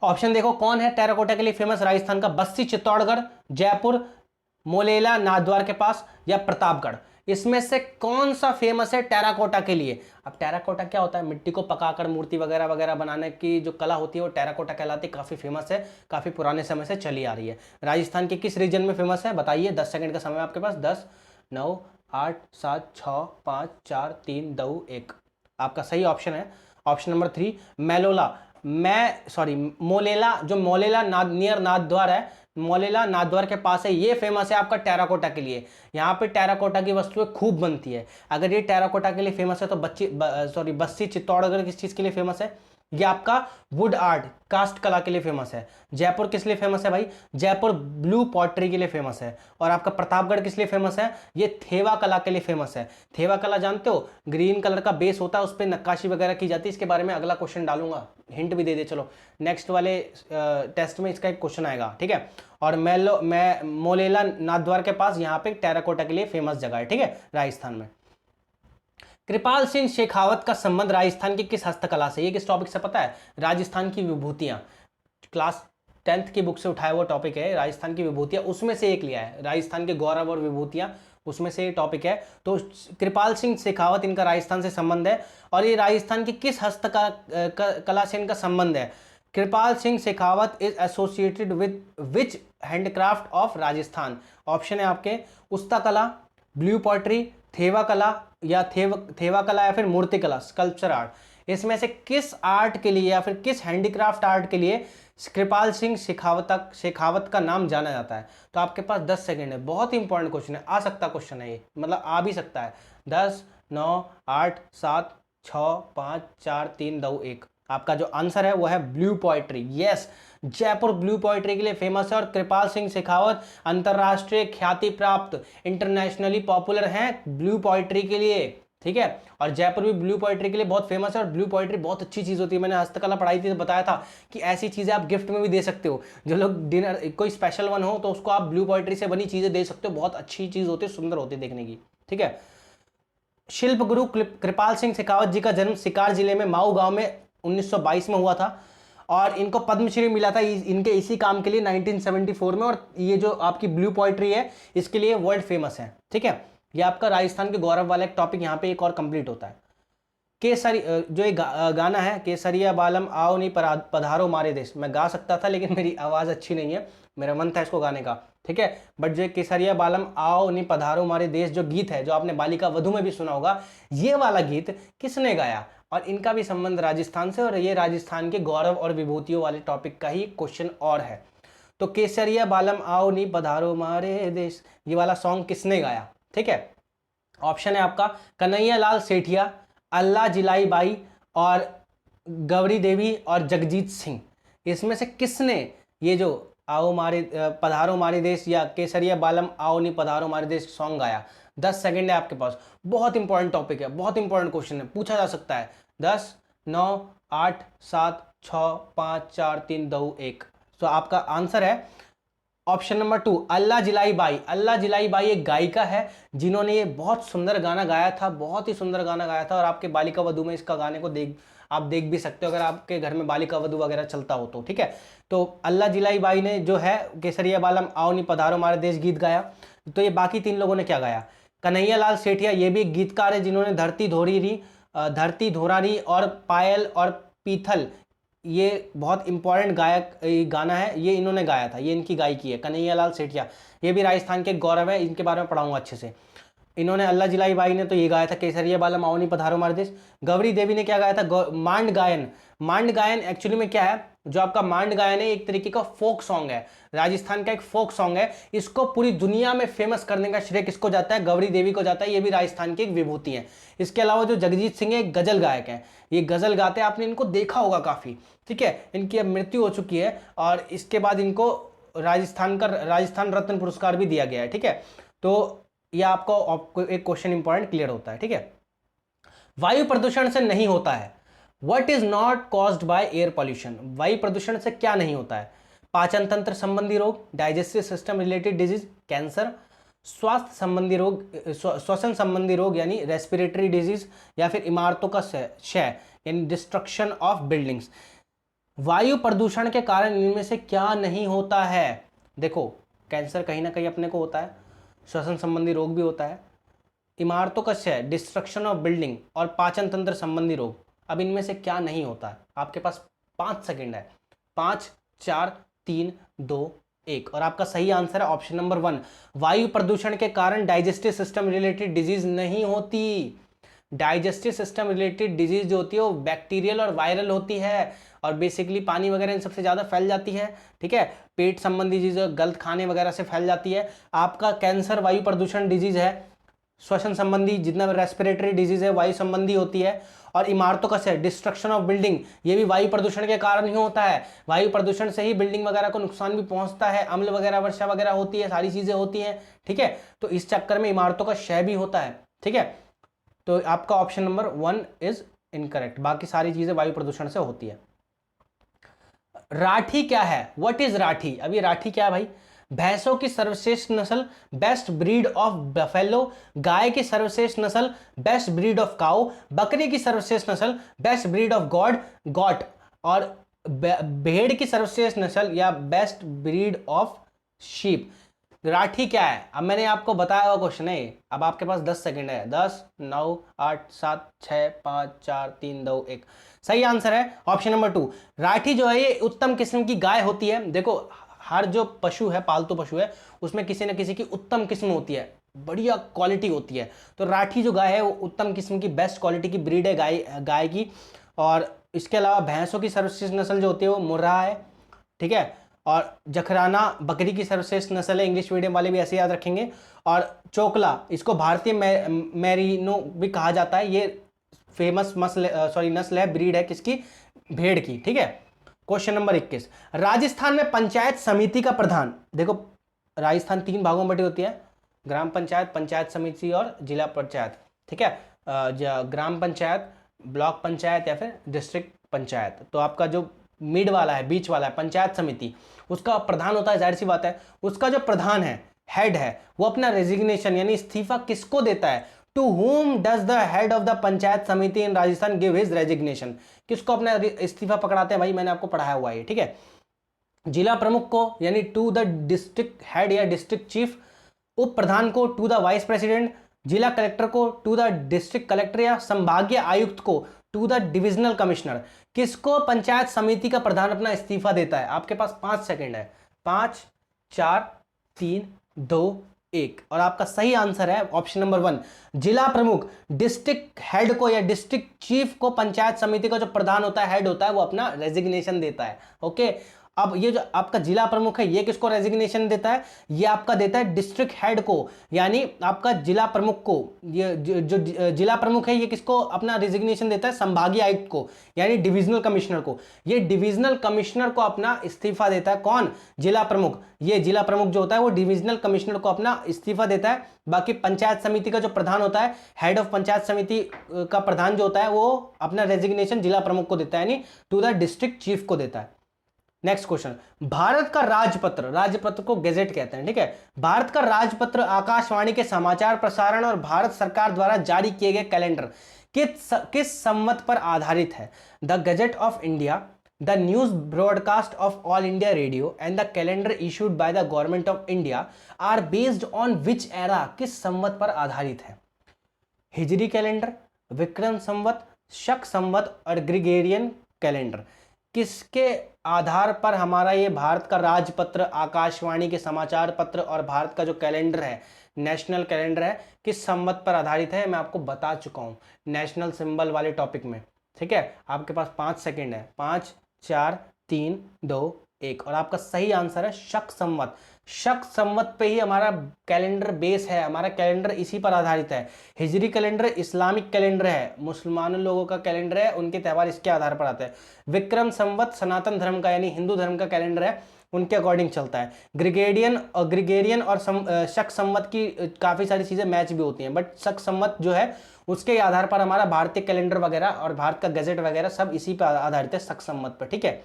ऑप्शन देखो, कौन है टेराकोटा के लिए फेमस राजस्थान का? बस्सी चित्तौड़गढ़, जयपुर, मोलेला नाथद्वार के पास, या प्रतापगढ़? इसमें से कौन सा फेमस है टेराकोटा के लिए? अब टेराकोटा क्या होता है? मिट्टी को पकाकर मूर्ति वगैरह वगैरह बनाने की जो कला होती है वो टेराकोटा कहलाती है, काफी फेमस है, काफी पुराने समय से चली आ रही है। राजस्थान के किस रीजन में फेमस है बताइए? 10 सेकंड का समय आपके पास। 10, 9, 8, 7, 6, 5, 4, 3, 2, 1। आपका सही ऑप्शन है ऑप्शन नंबर 3, मेलोला। मोलेला, जो मोलेला नियर नाथद्वार है, मोलेला नाथद्वार के पास है, ये फेमस है आपका टेराकोटा के लिए। यहाँ पे टेराकोटा की वस्तुएं खूब बनती है। अगर ये टेराकोटा के लिए फेमस है तो बस्सी चित्तौड़गढ़ किस चीज के लिए फेमस है? ये आपका वुड आर्ट, कास्ट कला के लिए फेमस है। जयपुर किस लिए फेमस है भाई? जयपुर ब्लू पॉटरी के लिए फेमस है। और आपका प्रतापगढ़ किस लिए फेमस है? ये थेवा कला के लिए फेमस है। थेवा कला जानते हो? ग्रीन कलर का बेस होता है, उस पर नक्काशी वगैरह की जाती है। इसके बारे में अगला क्वेश्चन डालूंगा, हिंट भी दे दे, चलो नेक्स्ट वाले टेस्ट में इसका एक क्वेश्चन आएगा, ठीक है। और मोलेला नाथद्वार के पास यहाँ पे टेराकोटा के लिए फेमस जगह है, ठीक है, राजस्थान में। कृपाल सिंह शेखावत का संबंध राजस्थान की किस हस्तकला से? ये किस टॉपिक से पता है? राजस्थान की विभूतियां, क्लास 10th की बुक से उठाया हुआ टॉपिक है, राजस्थान की विभूतियां, उसमें से एक लिया है, राजस्थान के गौरव और विभूतियां, उसमें से ये टॉपिक है। तो कृपाल सिंह शेखावत, इनका राजस्थान से संबंध है। और ये राजस्थान की किस हस्तकला से इनका संबंध है? Kripal Singh Shekhawat is associated with which handicraft of Rajasthan? Option है आपके उस्ता कला, ब्लू पॉटरी, थेवा कला, या थेवा कला, या फिर मूर्ति कला, स्कल्पचर आर्ट। इसमें से किस आर्ट के लिए या फिर किस हैंडीक्राफ्ट आर्ट के लिए कृपाल सिंह शेखावत का नाम जाना जाता है? तो आपके पास 10 सेकंड है, बहुत ही इंपॉर्टेंट क्वेश्चन है, आ सकता क्वेश्चन है ये, मतलब आ भी सकता है। 10, 9, 8, 7, 6, 5, 4, 3, 2, 1। आपका जो आंसर है वो है blue poetry. Yes, Jaipur blue poetry के लिए फेमस है, और कृपाल सिंह शेखावत अंतरराष्ट्रीय ख्याति प्राप्त, इंटरनेशनली पॉपुलर हैं ब्लू पोएट्री के लिए, ठीक है। और जयपुर भी ब्लू पोएट्री के लिए बहुत फेमस है, और ब्लू पोएट्री बहुत अच्छी चीज होती है। मैंने हस्तकला पढ़ाई थी तो बताया था कि ऐसी चीजें आप गिफ्ट में भी दे सकते हो। जो लोग डिनर कोई स्पेशल वन हो तो उसको आप ब्लू पोएट्री से बनी चीजें दे सकते हो, बहुत अच्छी चीज होती है, सुंदर होती है देखने की, ठीक है। शिल्प गुरु कृपाल सिंह शेखावत जी का जन्म सिकार जिले में माऊ गांव में 1922 में हुआ था, और इनको पद्मश्री मिला था इनके इसी काम के लिए 1974 में। और ये जो आपकी ब्लू पोएट्री है इसके लिए वर्ल्ड फेमस है, ठीक है। ये आपका राजस्थान के गौरव वाला एक टॉपिक यहाँ पे एक और कंप्लीट होता है। केसरी जो एक गाना है, केसरिया बालम आओ नहीं पधारो मारे देश, मैं गा सकता था लेकिन मेरी आवाज़ अच्छी नहीं है, मेरा मन था इसको गाने का, ठीक है। बट जो केसरिया बालम आओ नहीं पधारो मारे देश जो गीत है, जो आपने बालिका वधू में भी सुना होगा, ये वाला गीत किसने गाया? और इनका भी संबंध राजस्थान से, और ये राजस्थान के गौरव और विभूतियों वाले टॉपिक का ही क्वेश्चन और है। तो केसरिया बालम आओ नी पधारो मारे देश, ये वाला सॉन्ग किसने गाया, ठीक है। ऑप्शन है आपका कन्हैया लाल सेठिया, अल्लाह जिलाई बाई, और गौरी देवी, और जगजीत सिंह। इसमें से किसने ये जो आओ मारे पधारो मारे देश या केसरिया बालम आओ नी पधारो मारे देश सॉन्ग गाया? 10 सेकंड है आपके पास, बहुत इंपॉर्टेंट टॉपिक है, बहुत इंपॉर्टेंट क्वेश्चन है, पूछा जा सकता है। 10, 9, 8, 7, 6, 5, 4, 3, 2, 1। तो आपका आंसर है ऑप्शन नंबर 2, अल्लाह जिलाई बाई। अल्लाह जिलाई बाई एक गायिका है जिन्होंने ये बहुत सुंदर गाना गाया था, बहुत ही सुंदर गाना गाया था, और आपके बालिका वधू में इसका गाने को आप देख भी सकते हो अगर आपके घर में बालिका वधू वगैरह चलता हो तो, ठीक है। तो अल्लाह जिलाई बाई ने जो है केसरिया बालम आओ नी पधारो मारे देश गीत गाया। तो ये बाकी 3 लोगों ने क्या गाया? कन्हैया लाल सेठिया, ये भी गीतकार है जिन्होंने धरती धोरारी और पायल और पीथल, ये बहुत इंपॉर्टेंट गाना है, ये इन्होंने गाया था, ये इनकी गायकी है, कन्हैया लाल सेठिया। ये भी राजस्थान के गौरव है, इनके बारे में पढ़ाऊंगा अच्छे से। इन्होंने अल्लाह जिलाई बाई ने तो ये गाया था केसरिया बाला माओनी पधारो हमारे देश। गौरी देवी ने क्या गाया था, मांड गायन। मांड गायन एक्चुअली में क्या है, जो आपका मांड गायन है एक तरीके का फोक सॉन्ग है, राजस्थान का एक फोक सॉन्ग है। इसको पूरी दुनिया में फेमस करने का श्रेय किसको जाता है, गौरी देवी को जाता है। ये भी राजस्थान की एक विभूति है। इसके अलावा जो जगजीत सिंह है एक गजल गायक है, ये गजल गाते हैं, आपने इनको देखा होगा काफी, ठीक है। इनकी अब मृत्यु हो चुकी है और इसके बाद इनको राजस्थान रत्न पुरस्कार भी दिया गया है, ठीक है। तो यह आपको एक क्वेश्चन इंपॉर्टेंट क्लियर होता है, ठीक है। वायु प्रदूषण से नहीं होता है, what is not caused by air pollution. वायु प्रदूषण से क्या नहीं होता है, पाचन तंत्र संबंधी रोग, digestive system related disease, cancer, स्वास्थ्य संबंधी रोग, श्वसन संबंधी रोग यानी रेस्पिरेटरी डिजीज, या फिर इमारतों का क्षय यानी डिस्ट्रक्शन ऑफ बिल्डिंग्स। वायु प्रदूषण के कारण इनमें से क्या नहीं होता है, देखो कैंसर कहीं ना कहीं अपने को होता है, श्वसन संबंधी रोग भी होता है, इमारतों का क्षय, डिस्ट्रक्शन ऑफ बिल्डिंग, और पाचन तंत्र संबंधी रोग। अब इनमें से क्या नहीं होता है, आपके पास 5 सेकंड है, 5 4 3 2 1, और आपका सही आंसर है ऑप्शन नंबर 1। वायु प्रदूषण के कारण डाइजेस्टिव सिस्टम रिलेटेड डिजीज नहीं होती। डाइजेस्टिव सिस्टम रिलेटेड डिजीज जो होती है वो बैक्टीरियल और वायरल होती है, और बेसिकली पानी वगैरह इन सबसे ज़्यादा फैल जाती है, ठीक है। पेट संबंधी चीज़ें गलत खाने वगैरह से फैल जाती है। आपका कैंसर वायु प्रदूषण डिजीज है, श्वसन संबंधी जितना रेस्पिरेटरी डिजीज है वायु संबंधी होती है, और इमारतों का क्षय, डिस्ट्रक्शन ऑफ बिल्डिंग, ये भी वायु प्रदूषण के कारण ही होता है। वायु प्रदूषण से ही बिल्डिंग वगैरह को नुकसान भी पहुंचता है, अम्ल वगैरह वर्षा वगैरह होती है, सारी चीजें होती हैं, ठीक है। तो इस चक्कर में इमारतों का क्षय भी होता है, ठीक है। तो आपका ऑप्शन नंबर 1 इज इनकरेक्ट, बाकी सारी चीजें वायु प्रदूषण से होती है। राठी क्या है, व्हाट इज राठी। अब ये राठी क्या है भाई, भैंसों की सर्वश्रेष्ठ नस्ल, बेस्ट ब्रीड ऑफ बफेलो, गाय की सर्वश्रेष्ठ नस्ल, बेस्ट ब्रीड ऑफ काउ, बकरी की सर्वश्रेष्ठ नस्ल, बेस्ट ब्रीड ऑफ गॉट, और भेड़ की सर्वश्रेष्ठ नस्ल या best breed of sheep. Rathi क्या है, अब मैंने आपको बताया हुआ क्वेश्चन है। अब आपके पास 10 सेकंड है, 10 9 8 7 6 5 4 3 2 1। सही आंसर है ऑप्शन नंबर 2। राठी जो है ये उत्तम किस्म की गाय होती है। देखो हर जो पशु है, पालतू पशु है, उसमें किसी न किसी की उत्तम किस्म होती है, बढ़िया क्वालिटी होती है। तो राठी जो गाय है वो उत्तम किस्म की बेस्ट क्वालिटी की ब्रीड है गाय की। और इसके अलावा भैंसों की सर्वश्रेष्ठ नस्ल जो होती है वो मुर्रा है, ठीक है। और जखराना बकरी की सर्वश्रेष्ठ नस्ल है, इंग्लिश मीडियम वाले भी ऐसे याद रखेंगे। और चोकला, इसको भारतीय मैरिनो भी कहा जाता है। ये फेमस नस्ल है, ब्रीड है किसकी, भेड़ की, ठीक है। क्वेश्चन नंबर 21, राजस्थान में पंचायत समिति का प्रधान। देखो राजस्थान 3 भागों में बटी होती है, ग्राम पंचायत, पंचायत समिति और जिला पंचायत, ठीक है। ग्राम पंचायत, ब्लॉक पंचायत या फिर डिस्ट्रिक्ट पंचायत। तो आपका जो मिड वाला है, बीच वाला है, पंचायत समिति, उसका प्रधान होता है, जाहिर सी बात है। उसका जो प्रधान है, हेड है, वो अपना रेजिग्नेशन यानी इस्तीफा किसको देता है, to whom does the head of the panchayat samiti in Rajasthan give his resignation। किसको अपना इस्तीफा पकड़ाते हैं भाई, मैंने आपको पढ़ाया हुआ है, ठीक है। जिला प्रमुख को यानी टू द डिस्ट्रिक्ट हेड या डिस्ट्रिक्ट चीफ, उप प्रधान को टू द वाइस प्रेसिडेंट, जिला कलेक्टर को टू द डिस्ट्रिक्ट कलेक्टर या संभागीय आयुक्त को टू द डिविजनल कमिश्नर। किसको पंचायत समिति का प्रधान अपना इस्तीफा देता है। आपके पास 5 सेकंड है, 5 4 3 2 1, और आपका सही आंसर है ऑप्शन नंबर 1। जिला प्रमुख डिस्ट्रिक्ट हेड को या डिस्ट्रिक्ट चीफ को पंचायत समिति का जो प्रधान होता है, हेड होता है, वो अपना रेजिग्नेशन देता है, ओके। अब ये जो आपका जिला प्रमुख है, ये किसको रेजिग्नेशन देता है, ये आपका देता है डिस्ट्रिक्ट हेड को, यानी आपका जिला प्रमुख को। ये जो जिला प्रमुख है ये किसको अपना रेजिग्नेशन देता है, संभागीय आयुक्त को यानी डिविजनल कमिश्नर को। ये डिविजनल कमिश्नर को अपना इस्तीफा देता है, कौन, जिला प्रमुख। ये जिला प्रमुख जो होता है वो डिविजनल कमिश्नर को अपना इस्तीफा देता है। बाकी पंचायत समिति का जो प्रधान होता है, हेड ऑफ पंचायत समिति का प्रधान जो होता है, वो अपना रेजिग्नेशन जिला प्रमुख को देता है, यानी टू द डिस्ट्रिक्ट चीफ को देता है। नेक्स्ट क्वेश्चन, भारत का राजपत्र, राजपत्र को गैजेट कहते हैं, ठीक है। भारत का राजपत्र आकाशवाणी के समाचार प्रसारण और भारत सरकार द्वारा जारी किए गए कैलेंडर किस संवत पर आधारित है। The gazette of India, the news broadcast of All India Radio and the calendar issued by the government of India are based on which era, किस संवत पर आधारित है। हिजरी कैलेंडर, विक्रम संवत, शक संवत और ग्रिगोरियन कैलेंडर, किसके आधार पर हमारा ये भारत का राजपत्र, आकाशवाणी के समाचार पत्र और भारत का जो कैलेंडर है, नेशनल कैलेंडर है, किस संवत पर आधारित है, मैं आपको बता चुका हूं नेशनल सिंबल वाले टॉपिक में। ठीक है, आपके पास 5 सेकंड है, 5 4 3 2 1, और आपका सही आंसर है शक संवत। शक संवत पे ही हमारा कैलेंडर बेस है, हमारा कैलेंडर इसी पर आधारित है। हिजरी कैलेंडर इस्लामिक कैलेंडर है, मुसलमान लोगों का कैलेंडर है, उनके त्यौहार इसके आधार पर आते हैं। विक्रम संवत सनातन धर्म का यानी हिंदू धर्म का कैलेंडर है, उनके अकॉर्डिंग चलता है। ग्रिगोरियन और शक संवत की काफी सारी चीजें मैच भी होती हैं, बट शक संवत जो है उसके आधार पर हमारा भारतीय कैलेंडर वगैरह और भारत का गजट वगैरह सब इसी पर आधारित है, शक संवत पर। ठीक है,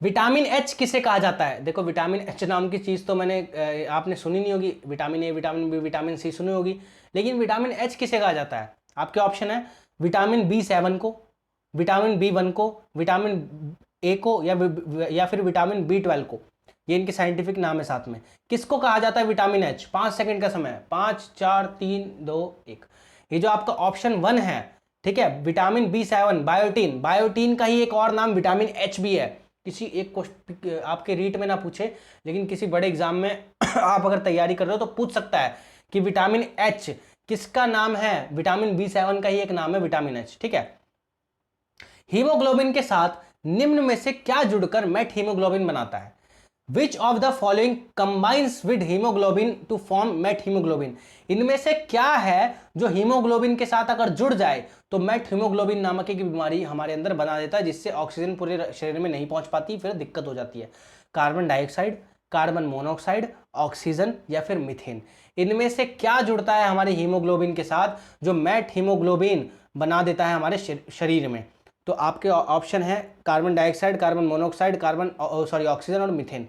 विटामिन एच किसे कहा जाता है? देखो विटामिन एच नाम की चीज तो मैंने आपने सुनी नहीं होगी, vitamin A, vitamin B, vitamin C सुनी होगी, लेकिन विटामिन एच किसे कहा जाता है? आपके ऑप्शन है विटामिन B7 को, विटामिन B1 को, विटामिन ए को, या फिर विटामिन B12 को। ये इनके साइंटिफिक नाम है साथ में। किसको कहा जाता है विटामिन एच? 5 सेकंड का समय है, 5 4 3 2 1। ये जो आपका ऑप्शन 1 है, ठीक है, विटामिन B7 बायोटीन, बायोटीन का ही एक और नाम विटामिन एच भी है। किसी एक क्वेश्चन आपके रीट में ना पूछे, लेकिन किसी बड़े एग्जाम में आप अगर तैयारी कर रहे हो तो पूछ सकता है कि विटामिन एच किसका नाम है? विटामिन B7 का ही एक नाम है विटामिन एच। ठीक है, हीमोग्लोबिन के साथ निम्न में से क्या जुड़कर मेट हीमोग्लोबिन बनाता है? Which of the following combines with hemoglobin to form methemoglobin? इनमें से क्या है जो हीमोग्लोबिन के साथ अगर जुड़ जाए तो मेट हीमोग्लोबिन नामक एक बीमारी हमारे अंदर बना देता है, जिससे ऑक्सीजन पूरे शरीर में नहीं पहुंच पाती, फिर दिक्कत हो जाती है। Carbon dioxide, carbon monoxide, oxygen या फिर मीथेन। इनमें से क्या जुड़ता है हमारे हीमोग्लोबिन के साथ जो मेट हीमोग्लोबिन बना देता है हमारे शरीर में? तो आपके ऑप्शन है carbon dioxide, carbon monoxide, oxygen और मीथेन।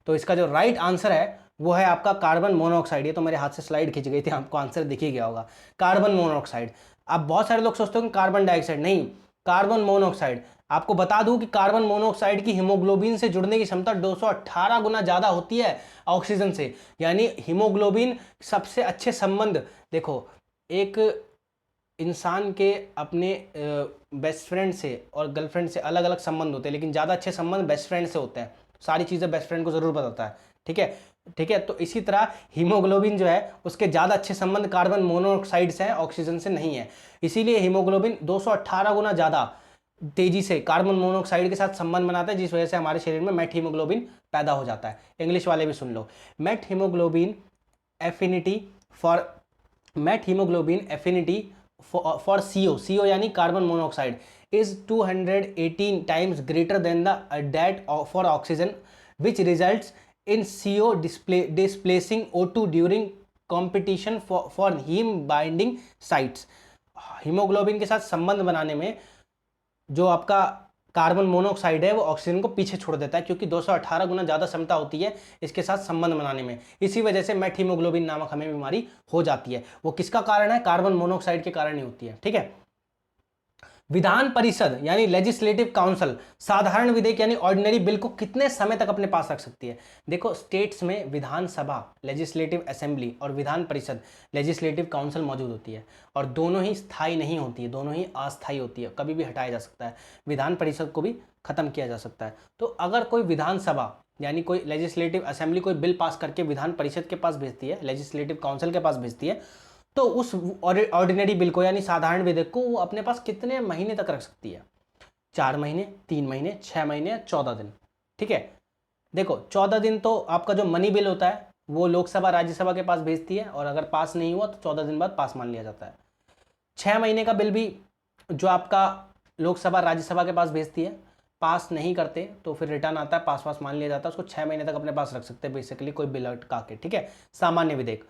तो इसका जो राइट आंसर है वो है आपका कार्बन मोनोऑक्साइड। ये तो मेरे हाथ से स्लाइड खिंच गई थी, आपको आंसर दिख ही गया होगा, कार्बन मोनोऑक्साइड। अब बहुत सारे लोग सोचते हो कि कार्बन डाइऑक्साइड, नहीं, कार्बन मोनोऑक्साइड। आपको बता दूं कि कार्बन मोनोऑक्साइड की हीमोग्लोबिन से जुड़ने की क्षमता 218 गुना ज्यादा होती है ऑक्सीजन से। यानी हीमोग्लोबिन सबसे अच्छे संबंध, देखो एक इंसान के अपने बेस्ट फ्रेंड से और गर्लफ्रेंड से अलग अलग संबंध होते हैं, लेकिन ज़्यादा अच्छे संबंध बेस्ट फ्रेंड से होते हैं। सारी चीज़ें बेस्ट फ्रेंड को ज़रूर बताता है। ठीक है, ठीक है, तो इसी तरह हीमोग्लोबिन जो है उसके ज़्यादा अच्छे संबंध कार्बन मोनोऑक्साइड से हैं, ऑक्सीजन से नहीं है। इसीलिए हीमोग्लोबिन 218 गुना ज़्यादा तेजी से कार्बन मोनोऑक्साइड के साथ संबंध बनाता है, जिस वजह से हमारे शरीर में मेट हीमोग्लोबिन पैदा हो जाता है। इंग्लिश वाले भी सुन लो, methaemoglobin affinity for CO यानी carbon monoxide is 218 times greater than that for oxygen, which results in CO displacing O2 during competition for heme binding sites। Haemoglobin के साथ संबंध बनाने में जो आपका कार्बन मोनोऑक्साइड है वो ऑक्सीजन को पीछे छोड़ देता है, क्योंकि 218 गुना ज़्यादा क्षमता होती है इसके साथ संबंध बनाने में। इसी वजह से मेट हीमोग्लोबिन नामक हमें बीमारी हो जाती है। वो किसका कारण है? कार्बन मोनोऑक्साइड के कारण ही होती है। ठीक है, विधान परिषद यानी लेजिस्लेटिव काउंसिल साधारण विधेयक यानी ऑर्डिनरी बिल को कितने समय तक अपने पास रख सकती है? देखो स्टेट्स में विधानसभा लेजिस्लेटिव असेंबली और विधान परिषद लेजिस्लेटिव काउंसिल मौजूद होती है, और दोनों ही स्थायी नहीं होती है, दोनों ही अस्थायी होती है, कभी भी हटाया जा सकता है। विधान परिषद को भी खत्म किया जा सकता है। तो अगर कोई विधानसभा यानी कोई लेजिस्लेटिव असेंबली कोई बिल पास करके विधान परिषद के पास भेजती है, लेजिस्लेटिव काउंसिल के पास भेजती है, तो उस ऑर्डिनरी बिल को यानी साधारण विधेयक को वो अपने पास कितने महीने तक रख सकती है? 4 महीने, 3 महीने, 6 महीने, 14 दिन। ठीक है, देखो 14 दिन तो आपका जो मनी बिल होता है वो लोकसभा राज्यसभा के पास भेजती है, और अगर पास नहीं हुआ तो 14 दिन बाद पास मान लिया जाता है। 6 महीने का बिल भी जो आपका लोकसभा राज्यसभा के पास भेजती है, पास नहीं करते तो फिर रिटर्न आता है, पास मान लिया जाता है, उसको 6 महीने तक अपने पास रख सकते हैं बेसिकली कोई बिल अटका के। ठीक है, सामान्य विधेयक।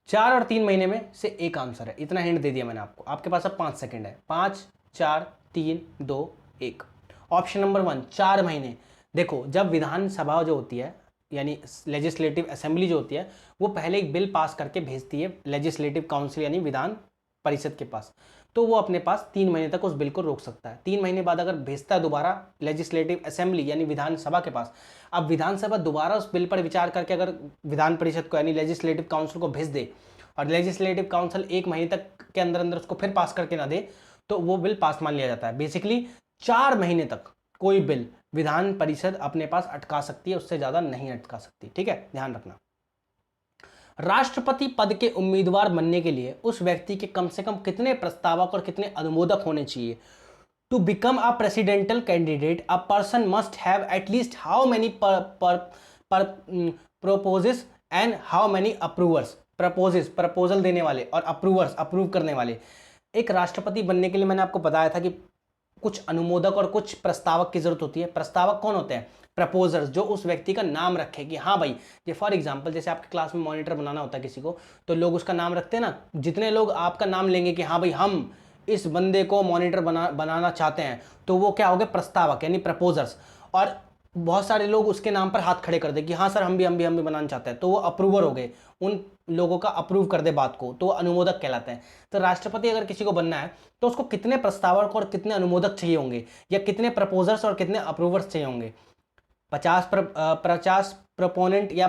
4 और 3 महीने में से एक आंसर है, इतना हिंट दे दिया मैंने आपको। आपके पास अब 5 सेकंड है, 5 4 3 2 1। ऑप्शन नंबर 1 4 महीने। देखो जब विधानसभा जो होती है यानी लेजिस्लेटिव असेंबली जो होती है वो पहले एक बिल पास करके भेजती है लेजिस्लेटिव काउंसिल यानी विधान परिषद के पास, तो वो अपने पास 3 महीने तक उस बिल को रोक सकता है। 3 महीने बाद अगर भेजता है दोबारा लेजिस्लेटिव असेंबली यानी विधानसभा के पास, अब विधानसभा दोबारा उस बिल पर विचार करके अगर विधान परिषद को यानी लेजिस्लेटिव काउंसिल को भेज दे, और लेजिस्लेटिव काउंसिल 1 महीने तक के अंदर अंदर उसको फिर पास करके ना दे, तो वो बिल पास मान लिया जाता है। बेसिकली 4 महीने तक कोई बिल विधान परिषद अपने पास अटका सकती है, उससे ज्यादा नहीं अटका सकती। ठीक है, ध्यान रखना। राष्ट्रपति पद के उम्मीदवार बनने के लिए उस व्यक्ति के कम से कम कितने प्रस्तावक और कितने अनुमोदक होने चाहिए? To become a presidential candidate a person must have at least how many proposes and how many approvers? Proposal देने वाले और अप्रूवर्स अप्रूव करने वाले। एक राष्ट्रपति बनने के लिए मैंने आपको बताया था कि कुछ अनुमोदक और कुछ प्रस्तावक की जरूरत होती है। प्रस्तावक कौन होते हैं? प्रपोजर्स, जो उस व्यक्ति का नाम रखे कि हाँ भाई, ये फॉर एग्जांपल जैसे आपके क्लास में मॉनिटर बनाना होता है किसी को, तो लोग उसका नाम रखते हैं ना। जितने लोग आपका नाम लेंगे कि हाँ भाई हम इस बंदे को मॉनिटर बनाना चाहते हैं, तो वो क्या हो गए? प्रस्तावक यानी प्रपोजर्स। और बहुत सारे लोग उसके नाम पर हाथ खड़े कर दे कि हाँ सर हम भी बनाना चाहते हैं, तो वो अप्रूवर हो गए। उन लोगों का अप्रूव कर दे बात को, तो वो अनुमोदक कहलाते हैं। तो राष्ट्रपति अगर किसी को बनना है तो उसको कितने प्रस्तावक और कितने अनुमोदक चाहिए होंगे, या कितने प्रपोजर्स और कितने अप्रूवर्स चाहिए होंगे? 50 प्रपोनेंट या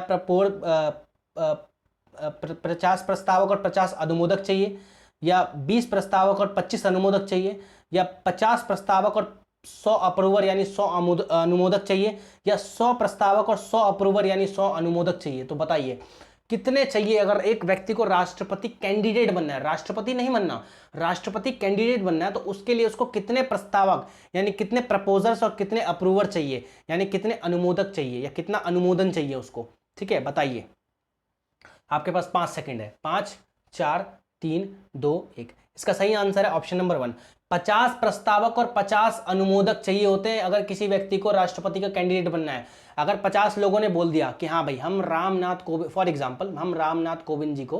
50 प्रस्तावक और 50 अनुमोदक चाहिए, या 20 प्रस्तावक और 25 अनुमोदक चाहिए, या 50 प्रस्तावक और 100 अप्रूवर यानी 100 अनुमोदक चाहिए, या 100 प्रस्तावक और 100 अप्रूवर यानी 100 अनुमोदक चाहिए? तो बताइए कितने चाहिए अगर एक व्यक्ति को राष्ट्रपति कैंडिडेट बनना है? राष्ट्रपति नहीं बनना, राष्ट्रपति कैंडिडेट बनना है, तो उसके लिए उसको कितने प्रस्तावक यानी कितने प्रपोजर्स और कितने अप्रूवर चाहिए, यानी कितने अनुमोदक चाहिए, या कितना अनुमोदन चाहिए उसको? ठीक है, बताइए। आपके पास 5 सेकंड है। 5 4 3 2 1। इसका सही आंसर है ऑप्शन नंबर 1। 50 प्रस्तावक और 50 अनुमोदक चाहिए होते हैं अगर किसी व्यक्ति को राष्ट्रपति का कैंडिडेट बनना है। अगर 50 लोगों ने बोल दिया कि हाँ भाई हम रामनाथ कोविंद, फॉर एग्जांपल हम रामनाथ कोविंद जी को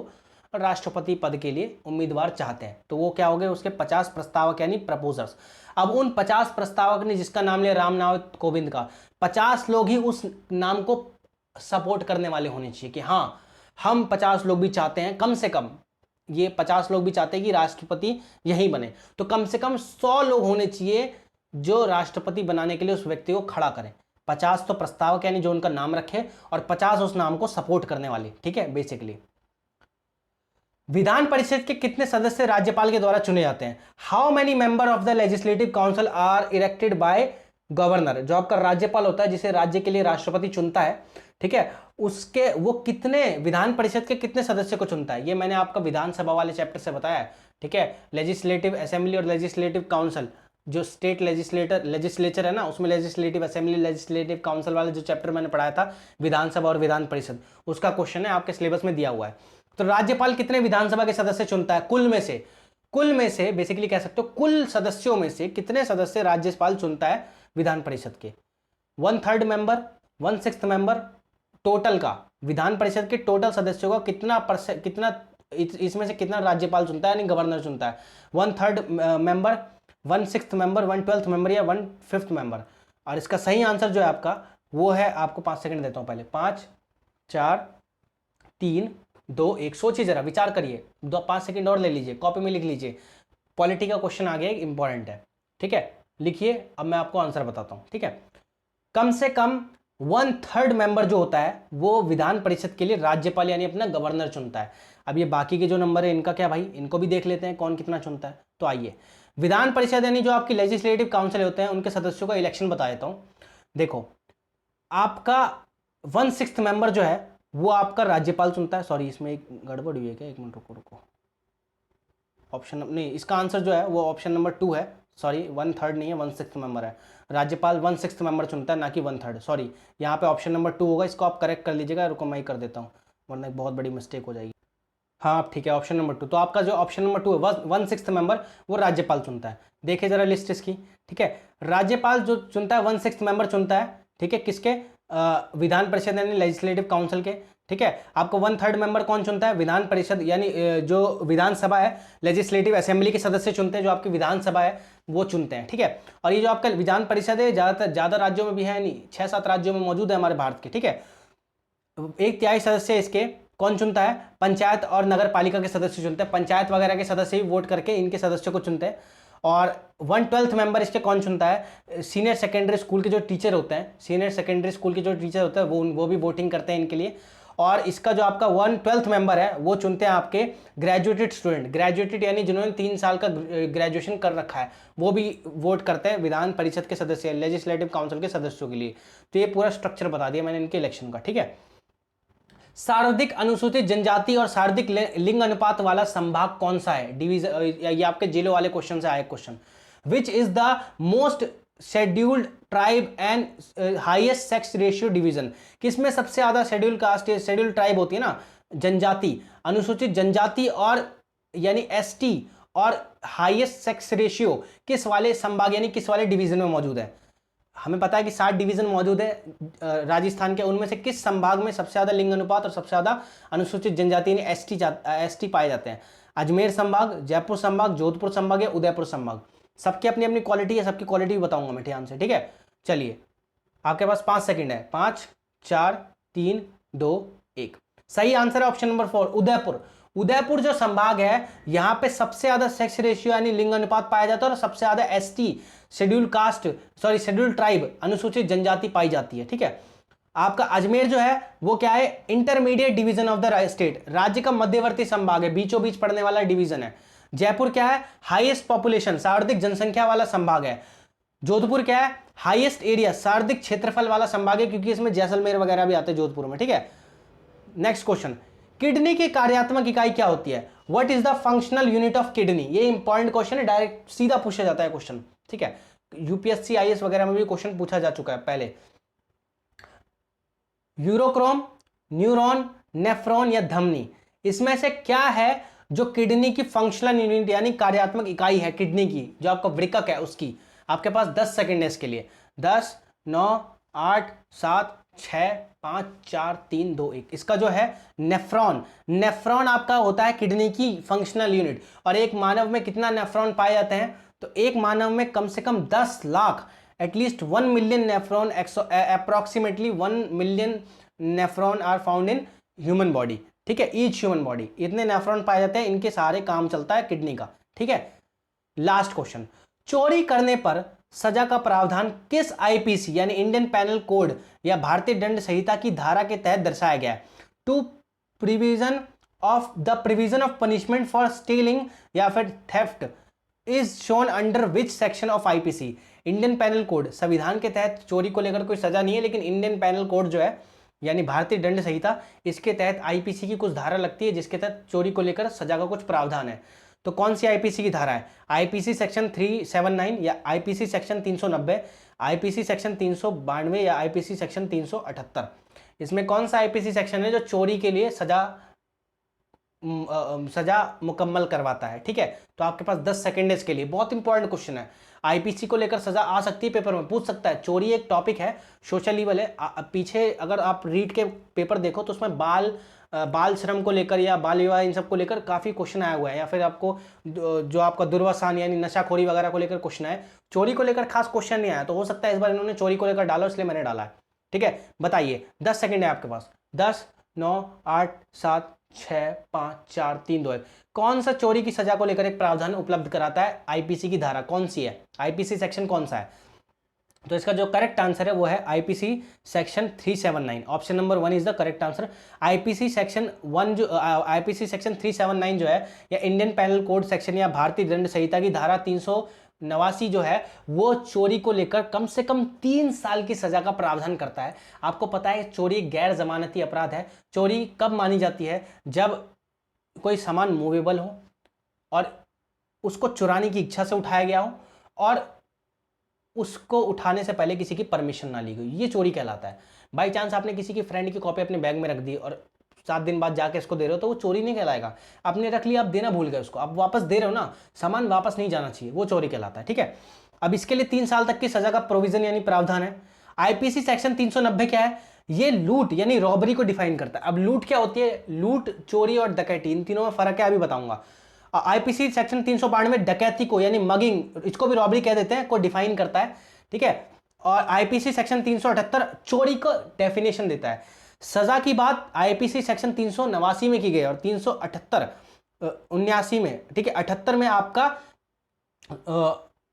राष्ट्रपति पद के लिए उम्मीदवार चाहते हैं, तो वो क्या हो गए? उसके 50 प्रस्तावक यानी प्रपोजर्स। अब उन 50 प्रस्तावक ने जिसका नाम लिया रामनाथ कोविंद का, 50 लोग ही उस नाम को सपोर्ट करने वाले होने चाहिए कि हाँ हम 50 लोग भी चाहते हैं, कम से कम ये 50 लोग भी चाहते हैं कि राष्ट्रपति यही बने। तो कम से कम 100 लोग होने चाहिए जो राष्ट्रपति बनाने के लिए उस व्यक्ति को खड़ा करें। 50 तो प्रस्तावक यानी जो उनका नाम रखे, और 50 उस नाम को सपोर्ट करने वाले। ठीक है, बेसिकली। विधान परिषद के कितने सदस्य राज्यपाल के द्वारा चुने जाते हैं? How many member of the legislative council are elected by governor? जो आपका राज्यपाल होता है जिसे राज्य के लिए राष्ट्रपति चुनता है, ठीक है, उसके वो कितने विधान परिषद के कितने सदस्य को चुनता है? ये मैंने आपका विधानसभा वाले चैप्टर से बताया है। ठीक है, लेजिस्लेटिव असेंबली और लेजिस्लेटिव काउंसिल, जो स्टेट लेजिस्लेचर है ना, उसमें लेजिस्लेटिव असेंबली लेजिस्लेटिव काउंसिल वाले जो चैप्टर मैंने पढ़ाया था विधानसभा और विधान परिषद, उसका क्वेश्चन है आपके सिलेबस में दिया हुआ है। तो राज्यपाल कितने विधानसभा के सदस्य चुनता है? कुल में से बेसिकली कह सकते हो कुल सदस्यों में से कितने सदस्य राज्यपाल चुनता है विधान परिषद के? 1/3 मेंबर, 1/6 मेंबर, टोटल का विधान परिषद के टोटल सदस्यों का कितना इसमें से कितना राज्यपाल चुनता है यानी गवर्नर चुनता है? 1/3 मेंबर, 1/6 मेंबर, 1/12 मेंबर, या 1/5 मेंबर? और इसका सही आंसर जो है आपका वो है, आपको 5 सेकंड देता हूं पहले। 5 4 3 2 1। सोचिए जरा, विचार करिए, 5 सेकंड और ले लीजिए, कॉपी में लिख लीजिए। पॉलिटी का क्वेश्चन आ गया, इंपॉर्टेंट है। ठीक है, लिखिए, अब मैं आपको आंसर बताता हूं। ठीक है, कम से कम 1/3 मेंबर जो होता है वो विधान परिषद के लिए राज्यपाल यानी अपना गवर्नर चुनता है। अब ये बाकी के जो नंबर है इनका क्या भाई, इनको भी देख लेते हैं कौन कितना चुनता है। तो आइए, विधान परिषद यानी जो आपकी लेजिस्लेटिव काउंसिल होते हैं उनके सदस्यों का इलेक्शन बता देता हूं। देखो, आपका 1/6 मेंबर जो है वो आपका राज्यपाल चुनता है। सॉरी, इसमें एक गड़बड़ हुई है क्या? एक मिनट रुको। ऑप्शन नहीं, इसका आंसर जो है वो ऑप्शन नंबर 2 है। सॉरी, 1/3 नहीं है, 1/6 मेंबर है। राज्यपाल 1/6 मेंबर चुनता है, ना कि 1/3। सॉरी, यहाँ पे ऑप्शन नंबर 2 होगा, इसको आप करेक्ट कर लीजिएगा। रुको, मैं ही कर देता हूँ, वरना एक बहुत बड़ी मिस्टेक हो जाएगी। हाँ ठीक है, ऑप्शन नंबर 2। तो आपका जो ऑप्शन नंबर 2 है 1/6 मेंबर वो राज्यपाल चुनता है। देखिए जरा लिस्ट इसकी। ठीक है, राज्यपाल जो चुनता है 1/6 मेंबर चुनता है। ठीक है, किसके? विधान परिषद यानी लेजिस्लेटिव काउंसिल के। ठीक है, आपको 1/3 मेंबर कौन चुनता है? विधान परिषद यानी जो विधानसभा है, लेजिस्लेटिव असेंबली के सदस्य चुनते हैं, जो आपकी विधानसभा है वो चुनते हैं। ठीक है, और ये जो आपका विधान परिषद है ज़्यादा राज्यों में भी है, नहीं 6-7 राज्यों में मौजूद है हमारे भारत के। ठीक है, 1/3 सदस्य इसके कौन चुनता है? पंचायत और नगर पालिका के सदस्य चुनते हैं। पंचायत वगैरह के सदस्य भी वोट करके इनके सदस्यों को चुनते हैं। और 1/12 मेंबर इसके कौन चुनता है? सीनियर सेकेंडरी स्कूल के जो टीचर होते हैं, सीनियर सेकेंडरी स्कूल के जो टीचर होते हैं वो भी वोटिंग करते हैं इनके लिए। और इसका जो आपका 1/12 मेंबर है वो चुनते हैं आपके ग्रेजुएटेड स्टूडेंट, ग्रेजुएटेड यानी जिन्होंने 3 साल का ग्रेजुएशन कर रखा है, वो भी वोट करते हैं विधान परिषद के सदस्य, लेजिस्लेटिव काउंसिल के सदस्यों के लिए। तो ये पूरा स्ट्रक्चर बता दिया मैंने इनके इलेक्शन का, ठीक है। सर्वाधिक अनुसूचित जनजाति और सर्वाधिक लिंग अनुपात वाला संभाग कौन सा है? डिवीजन, ये आपके जिलों वाले क्वेश्चन से आए question. Which is the most scheduled tribe and highest sex ratio division? किसमें सबसे ज्यादा शेड्यूल कास्ट, शेड्यूल ट्राइब होती है ना, जनजाति, अनुसूचित जनजाति और यानी एसटी, और हाईएस्ट सेक्स रेशियो किस वाले संभाग यानी किस वाले डिवीजन में मौजूद है? हमें पता है कि 7 डिवीजन मौजूद है राजस्थान के, उनमें से किस संभाग में सबसे ज्यादा लिंग अनुपात और सबसे ज्यादा अनुसूचित जनजाति यानी एसटी पाए जाते हैं? अजमेर संभाग, जयपुर संभाग, जोधपुर संभाग या उदयपुर संभाग? सबकी अपनी अपनी क्वालिटी है, सबकी क्वालिटी भी बताऊंगा मैं ध्यान से, ठीक है। चलिए आपके पास 5 सेकंड है, 5 4 3 2 1। सही आंसर है ऑप्शन नंबर 4, उदयपुर। उदयपुर जो संभाग है यहां पे सबसे ज्यादा सेक्स रेशियो यानी लिंग अनुपात पाया जाता है और सबसे ज्यादा ST schedule caste schedule tribe अनुसूचित जनजाति पाई जाती है, ठीक है। आपका अजमेर जो है वो क्या है? Intermediate division of the state, राज्य का मध्यवर्ती संभाग है, बीचों बीच पड़ने वाला डिवीजन है। जयपुर क्या है? हाईएस्ट पॉपुलेशन, सर्वाधिक जनसंख्या वाला संभाग है। जोधपुर क्या है? हाईएस्ट एरिया, सर्वाधिक क्षेत्रफल वाला संभाग है, क्योंकि इसमें जैसलमेर वगैरह भी आते हैं जोधपुर में, ठीक है। नेक्स्ट क्वेश्चन, किडनी की कार्यात्मक इकाई क्या होती है? What is the functional unit of kidney? ये इंपॉर्टेंट क्वेश्चन है, डायरेक्ट सीधा पूछा जाता है क्वेश्चन, ठीक है। यूपीएससी आईएएस वगैरह में भी क्वेश्चन पूछा जा चुका है पहले। यूरोक्रोम, न्यूरॉन, नेफ्रॉन या धमनी, इसमें से क्या है जो किडनी की फंक्शनल यूनिट यानी कार्यात्मक इकाई है किडनी की, जो आपका वृक्क है उसकी? आपके पास 10 सेकंड है इसके लिए। 10 9 8 7 6 5 4 3 2 1। इसका जो है नेफ्रॉन, नेफ्रॉन आपका होता है किडनी की फंक्शनल यूनिट। और एक मानव में कितना नेफ्रॉन पाए जाते हैं? तो एक मानव में कम से कम 10 lakh, at least 1 million nephron, approximately 1 million nephron are found in human body, ठीक है, ईच ह्यूमन बॉडी। इतने नेफ्रॉन पाए जाते हैं, इनके सारे काम चलता है किडनी का, ठीक है। लास्ट क्वेश्चन, चोरी करने पर सजा का प्रावधान किस आईपीसी यानी इंडियन पैनल कोड या भारतीय दंड संहिता की धारा के तहत दर्शाया गया है? To provision of punishment for stealing या फिर theft is shown under which section of IPC? Indian penal code, संविधान के तहत चोरी को लेकर कोई सजा नहीं है, लेकिन इंडियन पैनल कोड जो है यानी भारतीय दंड संहिता, इसके तहत आईपीसी की कुछ धारा लगती है जिसके तहत चोरी को लेकर सजा का कुछ प्रावधान है। तो कौन सी आईपीसी की धारा है? आईपीसी सेक्शन 379 या आईपीसी सेक्शन 390, आईपीसी सेक्शन 392 या आईपीसी सेक्शन 378? इसमें कौन सा आईपीसी सेक्शन है जो चोरी के लिए सजा मुकम्मल करवाता है, ठीक है। तो आपके पास 10 सेकंड है इसके लिए, बहुत इंपॉर्टेंट क्वेश्चन है। आईपीसी को लेकर सजा आ सकती है, पेपर में पूछ सकता है। चोरी एक टॉपिक है, सोशल लेवल है। पीछे अगर आप रीड के पेपर देखो तो उसमें बाल श्रम को लेकर या बाल विवाह इन सब को लेकर काफी क्वेश्चन आया हुआ है, या फिर आपको जो आपका दुर्व्यसन यानी नशाखोरी वगैरह को लेकर क्वेश्चन है। चोरी को लेकर खास क्वेश्चन नहीं आया, तो हो सकता है इस बार इन्होंने चोरी को लेकर डाला, इसलिए मैंने डाला है, ठीक है। बताइए, 10 सेकंड है आपके पास। 10 9 8 7 6 5 4 3 2 1। कौन सा चोरी की सजा को लेकर एक प्रावधान उपलब्ध कराता है? आईपीसी की धारा कौन सी है? आईपीसी सेक्शन कौन सा है? तो इसका जो करेक्ट आंसर है वो है IPC section 379। Option number 1 is the correct answer. IPC section 1 जो आईपीसी सेक्शन 379 जो है, या इंडियन पैनल कोड सेक्शन या भारतीय दंड संहिता की धारा 389 जो है, वो चोरी को लेकर कम से कम 3 साल की सजा का प्रावधान करता है। आपको पता है चोरी गैर जमानती अपराध है। चोरी कब मानी जाती है? जब कोई सामान मूवेबल हो और उसको चुराने की इच्छा से उठाया गया हो और उसको उठाने से पहले किसी की परमिशन ना ली गई, ये चोरी कहलाता है। बाई चांस आपने किसी की फ्रेंड की कॉपी अपने बैग में रख दी और 7 दिन बाद जाके इसको दे रहे हो, तो वो चोरी नहीं कहलाएगा। आपने रख लिया, आप देना भूल गए उसको, आप वापस दे रहे हो ना, सामान वापस नहीं जाना चाहिए, वो चोरी कहलाता है, ठीक है। अब इसके लिए 3 साल तक की सजा का प्रोविजन यानी प्रावधान है। आईपीसी सेक्शन 390 क्या है? ये लूट यानी रॉबरी को डिफाइन करता है। अब लूट क्या होती है? लूट, चोरी और डकैती, इन तीनों में फर्क है, अभी बताऊंगा। आईपीसी सेक्शन 392 डकैती को यानी मगिंग, इसको भी रॉबरी कह देते हैं, को डिफाइन करता है, ठीक है। और आईपीसी सेक्शन 378 चोरी को डेफिनेशन देता है। सजा की बात आईपीसी सेक्शन 389 में की गई और 378 79 में, ठीक है, 78 में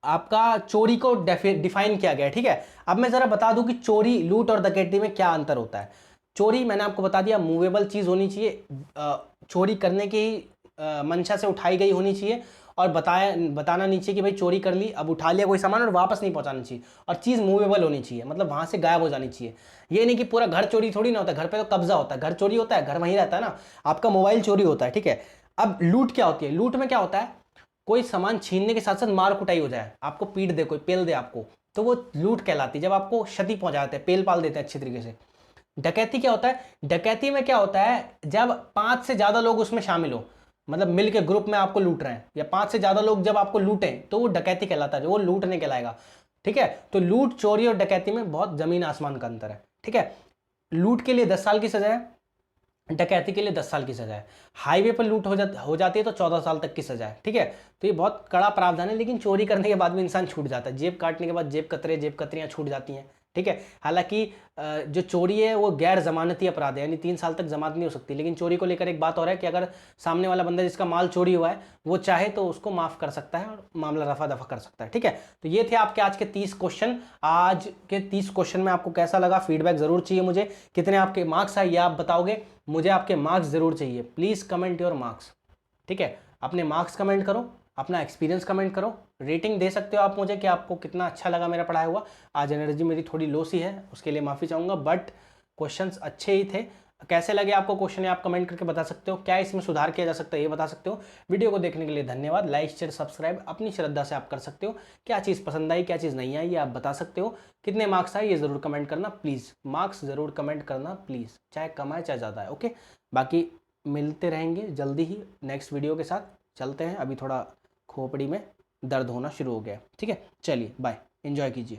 आपका चोरी को डिफाइन किया गया है, ठीक है। अब मैं जरा बता दूं कि चोरी, लूट और डकैती में क्या अंतर होता है। चोरी मैंने आपको बता दिया मूवेबल चीज़ होनी चाहिए, चोरी करने की मंशा से उठाई गई होनी चाहिए, और बताना नहीं चाहिए कि भाई चोरी कर ली, अब उठा लिया कोई सामान और वापस नहीं पहुंचाना चाहिए, और चीज़ मूवेबल होनी चाहिए, मतलब वहां से गायब हो जानी चाहिए। ये नहीं कि पूरा घर चोरी थोड़ी ना होता है, घर पे तो कब्जा होता है, घर चोरी होता है, घर वहीं रहता है ना। आपका मोबाइल चोरी होता है, ठीक है। अब लूट क्या होती है, लूट में क्या होता है, कोई सामान छीनने के साथ साथ मार कुटाई हो जाए, आपको पीट दे, कोई पेल दे आपको, तो वो लूट कहलाती है, जब आपको क्षति पहुंचाते हैं, पेल पाल देते हैं अच्छी तरीके से। डकैती क्या होता है, डकैती में क्या होता है, जब 5 से ज्यादा लोग उसमें शामिल हो, मतलब मिल के ग्रुप में आपको लूट रहे हैं, या 5 से ज्यादा लोग जब आपको लूटें, तो वो डकैती कहलाता है, वो लूटने कहलाएगा, ठीक है। तो लूट, चोरी और डकैती में बहुत जमीन आसमान का अंतर है, ठीक है। लूट के लिए 10 साल की सजा है, डकैती के लिए 10 साल की सजा है। हाईवे पर लूट हो जाती है तो 14 साल तक की सजा है, ठीक है। तो ये बहुत कड़ा प्रावधान है, लेकिन चोरी करने के बाद भी इंसान छूट जाता है, जेब काटने के बाद जेब कतरियां छूट जाती हैं, ठीक है। हालांकि जो चोरी है वो गैर जमानती अपराध है, यानी 3 साल तक जमानत नहीं हो सकती, लेकिन चोरी को लेकर एक बात और है कि अगर सामने वाला बंदा जिसका माल चोरी हुआ है वो चाहे तो उसको माफ कर सकता है और मामला रफा दफा कर सकता है, ठीक है। तो ये थे आपके आज के 30 क्वेश्चन। आज के 30 क्वेश्चन में आपको कैसा लगा, फीडबैक जरूर चाहिए मुझे, कितने आपके मार्क्स आए ये आप बताओगे, मुझे आपके मार्क्स जरूर चाहिए, प्लीज कमेंट योर मार्क्स, ठीक है। अपने मार्क्स कमेंट करो, अपना एक्सपीरियंस कमेंट करो, रेटिंग दे सकते हो आप मुझे कि आपको कितना अच्छा लगा मेरा पढ़ाया हुआ। आज एनर्जी मेरी थोड़ी लो सी है, उसके लिए माफ़ी चाहूँगा, बट क्वेश्चंस अच्छे ही थे। कैसे लगे आपको क्वेश्चन आप कमेंट करके बता सकते हो, क्या इसमें सुधार किया जा सकता है ये बता सकते हो। वीडियो को देखने के लिए धन्यवाद, लाइक शेयर सब्सक्राइब अपनी श्रद्धा से आप कर सकते हो। क्या चीज़ पसंद आई, क्या चीज़ नहीं आई, ये आप बता सकते हो। कितने मार्क्स आए ये ज़रूर कमेंट करना प्लीज़, मार्क्स ज़रूर कमेंट करना प्लीज़, चाहे कम आए चाहे ज़्यादा है, ओके। बाकी मिलते रहेंगे जल्दी ही नेक्स्ट वीडियो के साथ। चलते हैं, अभी थोड़ा खोपड़ी में दर्द होना शुरू हो गया, ठीक है। चलिए बाय, एंजॉय कीजिए।